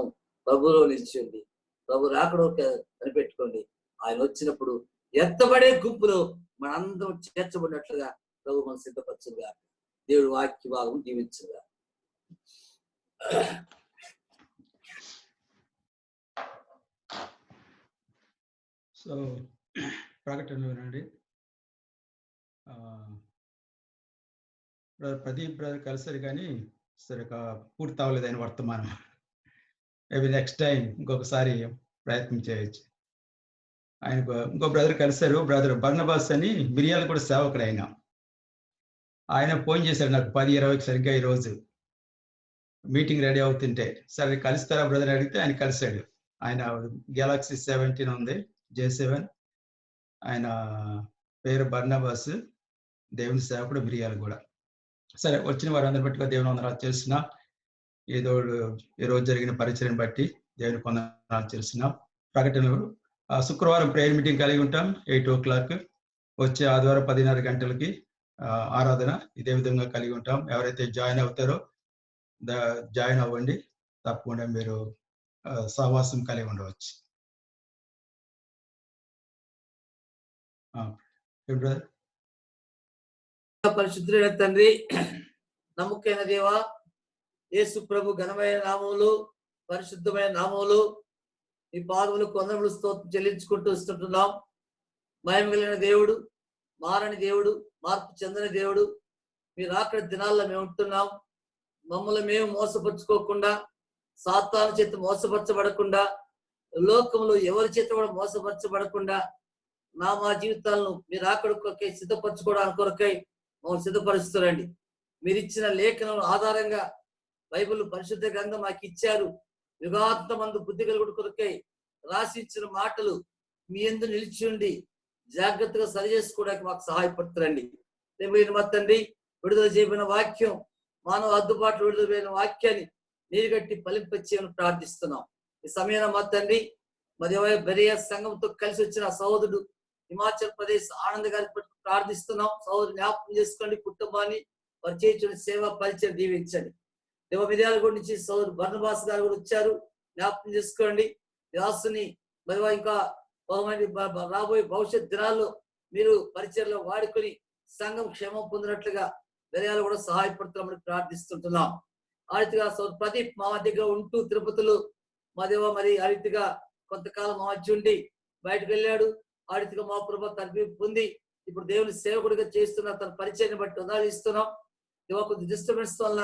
ప్రభులో నిలిచింది. ప్రభు రాకడ కనిపెట్టుకోండి. ఆయన వచ్చినప్పుడు ఎత్తబడే గుంపులో మనందరం చేర్చబడినట్లుగా ప్రభు మనం సిద్ధపరచుగా. దేవుడు వాక్య భాగం జీవించుగా. సో ప్రకటన వినండి. ప్రదీప్ బ్రదర్ కలిసారు కానీ సరే పూర్తి అవ్వలేదు ఆయన వర్తమానం. మేబీ నెక్స్ట్ టైం ఇంకొకసారి ప్రయత్నం చేయొచ్చు. ఆయన ఇంకో బ్రదర్ కలిశారు, బ్రదర్ బర్నబాస్ అని మిరియాలు కూడా సేవకుడు. ఆయన ఫోన్ చేశారు నాకు 10:20 సరిగ్గా ఈరోజు మీటింగ్ రెడీ అవుతుంటే, సరే కలుస్తారా బ్రదర్ అడిగితే ఆయన కలిశాడు. ఆయన గెలాక్సీ 17 ఉంది, J7. ఆయన పేరు బర్నబాస్, దేవుని సేవకుడు, మిరియాలు కూడా. సరే వచ్చిన వారందరి బట్టిగా దేవుని వందనాలు చేస్తున్నాం. ఏదో ఈరోజు జరిగిన పరిచయం బట్టి దేవుని వందనాలు చేస్తున్నాం. ప్రకటనలు శుక్రవారం ప్రేయర్ మీటింగ్ కలిగి ఉంటాం 8 o'clock. వచ్చే ఆదివారం 10:30 గంటలకి ఆరాధన ఇదే విధంగా కలిగి ఉంటాం. ఎవరైతే జాయిన్ అవుతారో జాయిన్ అవ్వండి, తప్పకుండా మీరు సహవాసం కలిగి ఉండవచ్చు. పరిశుద్ధుడైన తండ్రి, నమ్మకైన దేవా, యేసు ప్రభు ఘనమైన నామములు, పరిశుద్ధమైన నామములు ఈ పాదములు కొందములు స్తోత్రం చెల్లించుకుంటూ వస్తుంటున్నాం. మహిమ కలిగిన దేవుడు, మారని దేవుడు, మార్పు చెందని దేవుడు, మీరు అక్కడ దినాల్లో మేము ఉంటున్నాం. మమ్మల్ని మేము మోసపరుచుకోకుండా, సాతాను చేత మోసపరచబడకుండా, లోకంలో ఎవరి చేత కూడా మోసపరచబడకుండా మా జీవితాలను మీరు అక్కడ కొరకై సిద్ధపరచుకోవడానికి కొరకై మమ్మల్ని సిద్ధపరుస్తారండి. మీరు ఇచ్చిన లేఖనం ఆధారంగా బైబిల్ పరిశుద్ధ గ్రంథం మాకు ఇచ్చారు. యుగాంతమందు బుద్ధి కలుగుడు కొరకై రాసి ఇచ్చిన మాటలు మీ యందు నిలిచి ఉండి జాగ్రత్తగా సరి చేసుకోవడానికి మాకు సహాయపడుతారండి. మా తండ్రి, విడుదల చేయబడిన వాక్యం, మానవ అద్దుబాట్లు విడుదలైన వాక్యాన్ని నీరు గట్టి ఫలింపచేయమని ప్రార్థిస్తున్నాం. ఈ సమయంలో మా తండ్రి, బరియా సంఘంతో కలిసి వచ్చిన సహోదరుడు హిమాచల్ ప్రదేశ్ ఆనంద్ గారి ప్రార్థిస్తున్నాం. సహోదరు జ్ఞాపకం చేసుకోండి, కుటుంబాన్ని పరిచయం సేవా పరిచయం దీవించండి. దేవ మిర్యాలగూడ నుంచి సహోదరు బర్నబాస్ గారు కూడా వచ్చారు, జ్ఞాపకం చేసుకోండి. దాసుని మరి ఇంకా బహుమంది రాబోయే భవిష్యత్ దినాల్లో మీరు పరిచయంలో వాడుకొని సంఘం క్షేమం పొందినట్లుగా దర్యాలు కూడా సహాయపడుతున్నామని ప్రార్థిస్తుంటున్నాం. ఆ రీతిగా సహోదరు ప్రదీప్ మా దగ్గర ఉంటూ తిరుపతిలో మా దేవ మరి ఆ రీతిగా కొంతకాలం మా మధ్య ఉండి బయటకు వెళ్ళాడు. ఆ రీతిగా మా ప్రభు తరఫు పొంది ఇప్పుడు దేవుని సేవకుడిగా చేస్తున్న తన పరిచయాన్ని బట్టి ఉదాహరిస్తున్నాం. దేవ కొద్ది డిస్టర్బెన్స్ వల్ల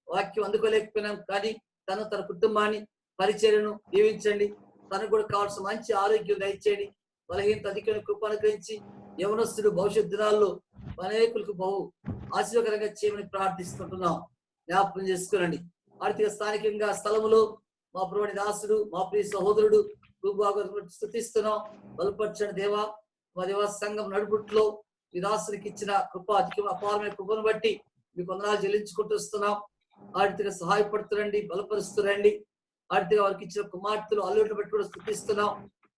వాక్యం అందుకోలేకపోయినాం, కానీ తను తన కుటుంబాన్ని పరిచర్యను దీవించండి. తనకు కూడా కావాల్సిన మంచి ఆరోగ్యం దయచేయండి. బలహీనత అధికమైన కృప అనుగ్రహించి యవనస్తుడు భవిష్యత్ దినాల్లో అనేకులకు బహు ఆశీర్వకరంగా చేయమని ప్రార్థిస్తుంటున్నాం. జ్ఞాపకం చేసుకునండి. ఆర్థిక స్థానికంగా స్థలములో మా ప్రభుని దాసుడు, మా ప్రియ సహోదరుడు స్తుతిస్తున్నాం. బలపరచండి దేవా. మా దేవా సంఘం నడుపుట్లో మీ దాసునికి ఇచ్చిన కృప, అపారమైన కృపను బట్టి మీకు వందనాలు చెల్లించుకుంటూ వస్తున్నాం. ఆర్థిక సహాయపడుతురండి, బలపరుస్తురండి. ఆర్థిక వారికి ఇచ్చిన కుమార్తెలు అల్లుడిని బట్టి కూడా స్తుతిస్తున్నాం.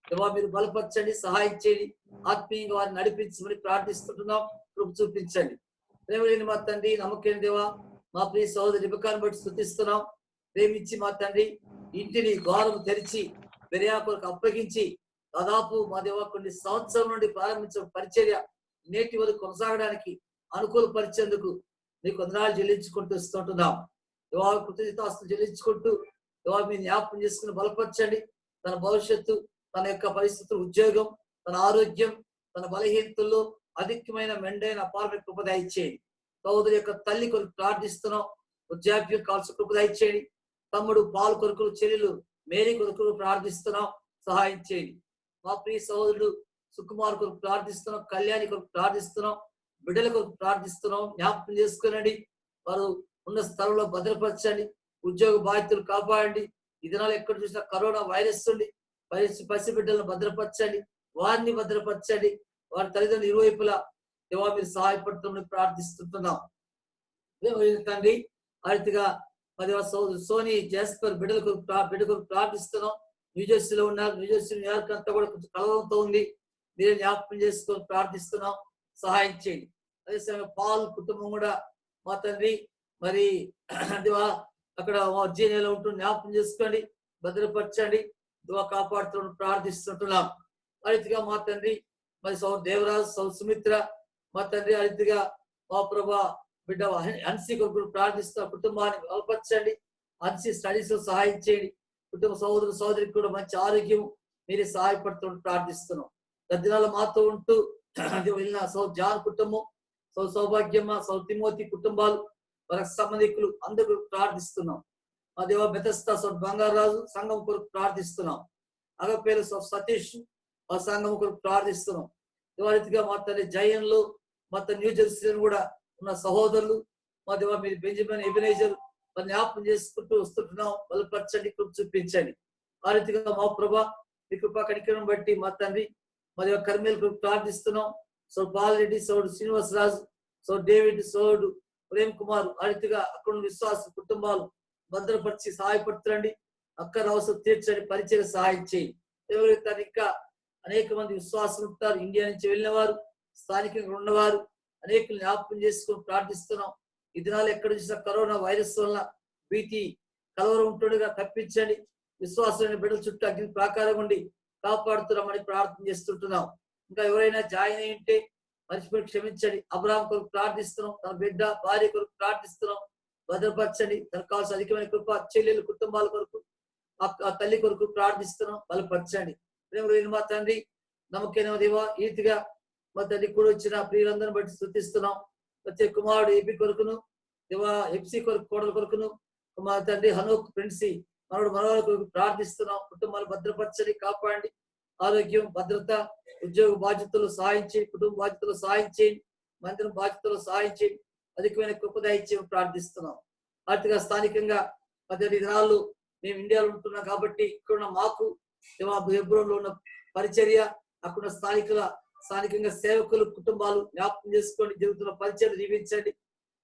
దేవా మీరు బలపరచండి, సహాయం చేయండి, ఆత్మీయంగా వారిని నడిపించమని ప్రార్థిస్తుంటున్నాం. కృప చూపించండి. ప్రేమలేని మా తండ్రి, నమ్మకం దేవా, మా ప్రియ సహోదరి రిబకాను బట్టి స్తుతిస్తున్నాం. ప్రేమించి మా తండ్రి ఇంటిని ద్వారం తెరిచి బెరియా కొరకు అప్పగించి దాదాపు మా దేవా కొన్ని సంవత్సరం నుండి ప్రారంభించిన పరిచర్య నేటి వరకు కొనసాగడానికి అనుకూలపరిచేందుకు మీకు వందనాలు చెల్లించుకుంటూ ఇస్తుంటున్నాం. దేవా కృతజ్ఞతాస్తులు చెల్లించుకుంటూ దేవా మీరు జ్ఞాపకం చేసుకుని బలపరచండి. తన భవిష్యత్తు, తన యొక్క పరిస్థితులు, ఉద్యోగం, తన ఆరోగ్యం, తన బలహీనతల్లో అధికమైన మెండైన అపారమైన కృప దయచేయండి. సహోదరి యొక్క తల్లి కొరకు ప్రార్థిస్తున్నాం. వృద్ధాప్యం కావాల్సిన కృప దయచేయండి. తమ్ముడు పాలు కొరకు, చెల్లెలు మేరీ కొరకు ప్రార్థిస్తున్నాం, సహాయం చేయండి. మా ప్రియ సహోదరుడు సుకుమార్ కొరకు ప్రార్థిస్తున్నాం, కళ్యాణి కొరకు ప్రార్థిస్తున్నాం, బిడ్డల కొరకు ప్రార్థిస్తున్నాం. జ్ఞాపకం చేసుకునండి. వారు ఉన్న స్థలంలో భద్రపరచండి, ఉద్యోగ బాధ్యతలు కాపాడండి. ఈ దినాలు ఎక్కడ చూసినా కరోనా వైరస్ ఉండి పసి బిడ్డలను భద్రపరచండి, వారిని భద్రపరచండి. వారి తల్లిదండ్రులు ఇరువైపులా దేవా మీరు సహాయపడుతున్నామని ప్రార్థిస్తుంటున్నాం. తండ్రి ఆ రీతిగా సోదరు సోనీ జాస్పర్ బిడ్డ కొరకు ప్రార్థిస్తున్నాం. న్యూజెర్సీలో ఉన్నారు. న్యూజెర్సీ, న్యూయార్క్ అంతా కూడా కొంచెం కలవడంతో ఉంది. మీరే జ్ఞాపకం చేసుకొని ప్రార్థిస్తున్నాం, సహాయం చేయండి. అదే సమయంలో పాల్ కుటుంబం కూడా మా తండ్రి మరి అక్కడ వర్జీనియాలో ఉంటూ జ్ఞాపకం చేసుకోండి, భద్రపరచండి, దువా కాపాడుతూ ప్రార్థిస్తుంటున్నాం. ఆ రీతిగా మా తండ్రి మరి సౌ దేవరాజ్, సౌ సుమిత్ర మా తండ్రి ఆ రీతిగా మా ప్రభా బిడ్డ హన్సీ కొరకు ప్రార్థిస్తున్న కుటుంబాన్ని బలపరచండి, మంచి స్టడీస్ లో సహాయం చేయండి. కుటుంబ సహోదరు సహోదరికి కూడా మంచి ఆరోగ్యం మీరే సహాయపడుతూ ప్రార్థిస్తున్నాం. గత దినాలు మాతో ఉంటూ వెళ్ళిన జాన్ కుటుంబం, సౌభాగ్యమ్మ, తిమోతి కుటుంబాలు, వారి సంబంధికులు అందరూ ప్రార్థిస్తున్నాం. మా దేవ బెతస్తా బంగారాజు సంఘం కొరకు ప్రార్థిస్తున్నాం. అగపేరు సతీష్ ఆ సంఘం కొరకు ప్రార్థిస్తున్నాం. రీతిగా మా తల్లి జయంలో మా తల్లి న్యూ జెరూసలేం కూడా ఉన్న సహోదరులు మా దేవ మీరు బెంజమిన్ ఎబెనేజర్ వారిని జ్ఞాపకం చేసుకుంటూ వస్తుంటున్నాం. బలపరచండి, కృప చూపించండి. ఆ రీతిగా మా ప్రభా మీ కృపా కనికరం బట్టి మా తండ్రి మా దేవ కర్మేల్ కొరకు ప్రార్థిస్తున్నాం. బాలరెడ్డి, సోడు శ్రీనివాసరాజు, డేవిడ్, సోడు ప్రేమ్ కుమార్, ఆ రీతిగా అక్కడ విశ్వాస కుటుంబాలు భద్రపరిచి సహాయపడుతురండి. అక్కడ అవసరం తీర్చండి, పరిచయ సహాయం చేయండి. ఇంకా అనేక మంది విశ్వాసులు ఉంటారు. ఇండియా నుంచి వెళ్ళిన వారు, స్థానికంగా ఉన్నవారు అనేకులు జ్ఞాపకం చేసుకొని ప్రార్థిస్తున్నాం. ఈ దినాలు ఎక్కడ చూసినా కరోనా వైరస్ వల్ల భీతి కలవరం ఉంటుండగా తప్పించండి. విశ్వాసులైన బిడ్డల చుట్టూ అగ్ని ప్రాకారం ఉండి కాపాడుతున్నామని ప్రార్థన చేస్తుంటున్నాం. ఇంకా ఎవరైనా జాయిన్ అయి ఉంటే మర్చిపోయి క్షమించండి. అబ్రాహాం కొరకు ప్రార్థిస్తున్నాం. తన బిడ్డ భార్య కొరకు ప్రార్థిస్తున్నాం. భద్రపరచండి. తనకు కావాల్సిన అధికమైన కృప చెల్లెలు కుటుంబాల కొరకు ఆ తల్లి కొరకు ప్రార్థిస్తున్నాం. బలపరచండి. ప్రేమ మా తండ్రి నమ్మకైన దేవా ఈ రీతిగా మా తండ్రి కూడా వచ్చిన ప్రియులందరిని బట్టి స్తుతిస్తున్నాం. ప్రతి కుమారుడు ఏపీ కొరకును దేవా ఎఫ్సి కొరకు కోడల కొరకును మా తండ్రి హనోక్ ప్రిన్సి మనవాళ్ళ కొరకు ప్రార్థిస్తున్నాం. కుటుంబాలు భద్రపరచండి, కాపాడండి. ఆరోగ్యం, భద్రత, ఉద్యోగ బాధ్యతలు సహాయం చేయండి. కుటుంబ బాధ్యతలు సహాయం చేయండి. మందిరం బాధ్యతలు సహాయం చేయండి. అధికమైన కృపదయించి ప్రార్థిస్తున్నాం. ఆర్థిక స్థానికంగా 18 దినాలు మేము ఇండియాలో ఉంటున్నాం కాబట్టి ఇక్కడున్న మాకు హెబ్రోన్లో ఉన్న పరిచర్య, అక్కడ స్థానికంగా సేవకులు కుటుంబాలు జ్ఞాపకం చేసుకొని జరుగుతున్న పరిచర్య జీవించండి.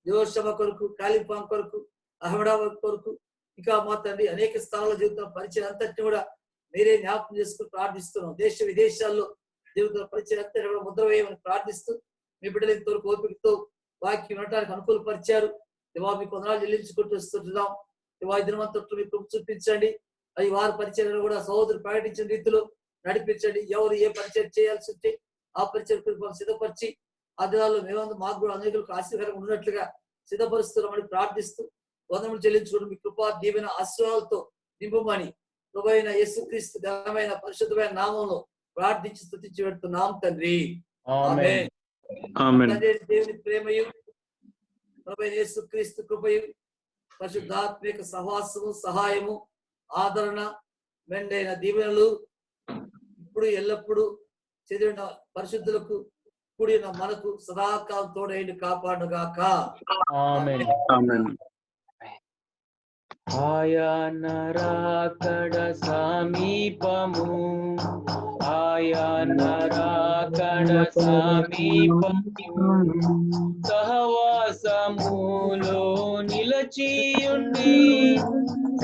జోషమ కొరకు, కాలింపాంగ్ కొరకు, అహ్మదాబాద్ కొరకు, ఇంకా మా తండ్రి అనేక స్థానాల్లో జరుగుతున్న పరిచయం అంతటిని కూడా మీరే జ్ఞాపకం చేసుకుని ప్రార్థిస్తున్నాం. దేశ విదేశాల్లో జరుగుతున్న పరిచయం అంతటి కూడా ముద్ర వేయమని ప్రార్థిస్తూ మీ బిడ్డలు ఇంతవరకు ఓపికతో వాక్యం వినడానికి అనుకూలపరిచారు. దేవా మీకు వందనాలు చెల్లించుకుంటూ వస్తుంటున్నాం. దేవా ఈ దినమంతట్లో మీ కృప చూపించండి. అది వారి పరిచయాలను కూడా సహోదరు ప్రకటించిన రీతిలో నడిపించండి. ఎవరు ఏ పరిచయం చేయాల్సి ఉంటే ఆ పరిచయం సిద్ధపరిచి ఆ దినాల్లో మేమంతా మాకు కూడా అనేకులకు ఆశీర్వాదం ఉన్నట్లుగా సిద్ధపరుస్తున్నామని ప్రార్థిస్తూ వందనములు చెల్లించుకుంటూ మీ కృపా దీవెన ఆశీర్వాదాలతో నింపమని ప్రభువైన యేసుక్రీస్తు ఘనమైన పరిశుద్ధమైన నామంలో ప్రార్థించి స్తుతించి పెడుతున్నాం తండ్రి. ఆమేన్. దేవుని ప్రేమయు ప్రభువైన యేసుక్రీస్తు కృపయు పరిశుద్ధాత్మిక సహవాసము, సహాయము, ఆదరణ, మెండైన దీవెనలు ఇప్పుడు ఎల్లప్పుడూ చదివిన పరిశుద్ధులకు కూడిన మనకు సదాకాలం తోడైండి కాపాడుగాక. ఆమేన్. ఆమేన్. ఆయన రాకడ సమీపము, ఆయన రాకడ సమీపము, సహవాసములో నిలచియుండి,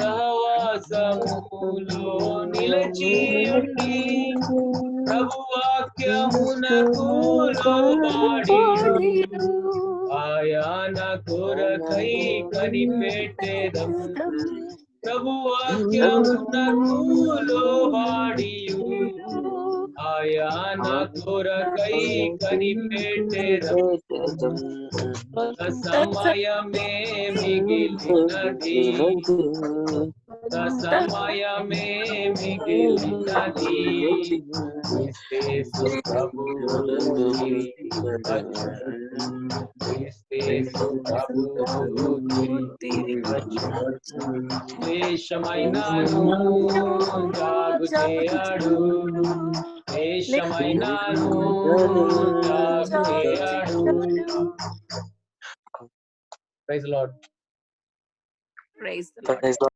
సహవాసములో నిలచియుండి, ప్రభువాక్యమునకు లోబడి ఆయన కొరకై కనిపెట్టెదం, ప్రభువాక్యమునకు లోబడి ఆయన కొరకై కనిపెట్టెదం. సమయమే మిగిలినది, సమయమే మిగిలినది, క్రీస్తు ప్రభువు దేశమైనాను జాగు చేయడు, దేశమైనాను జాగు చేయడు. Praise Lord. Praise the Lord.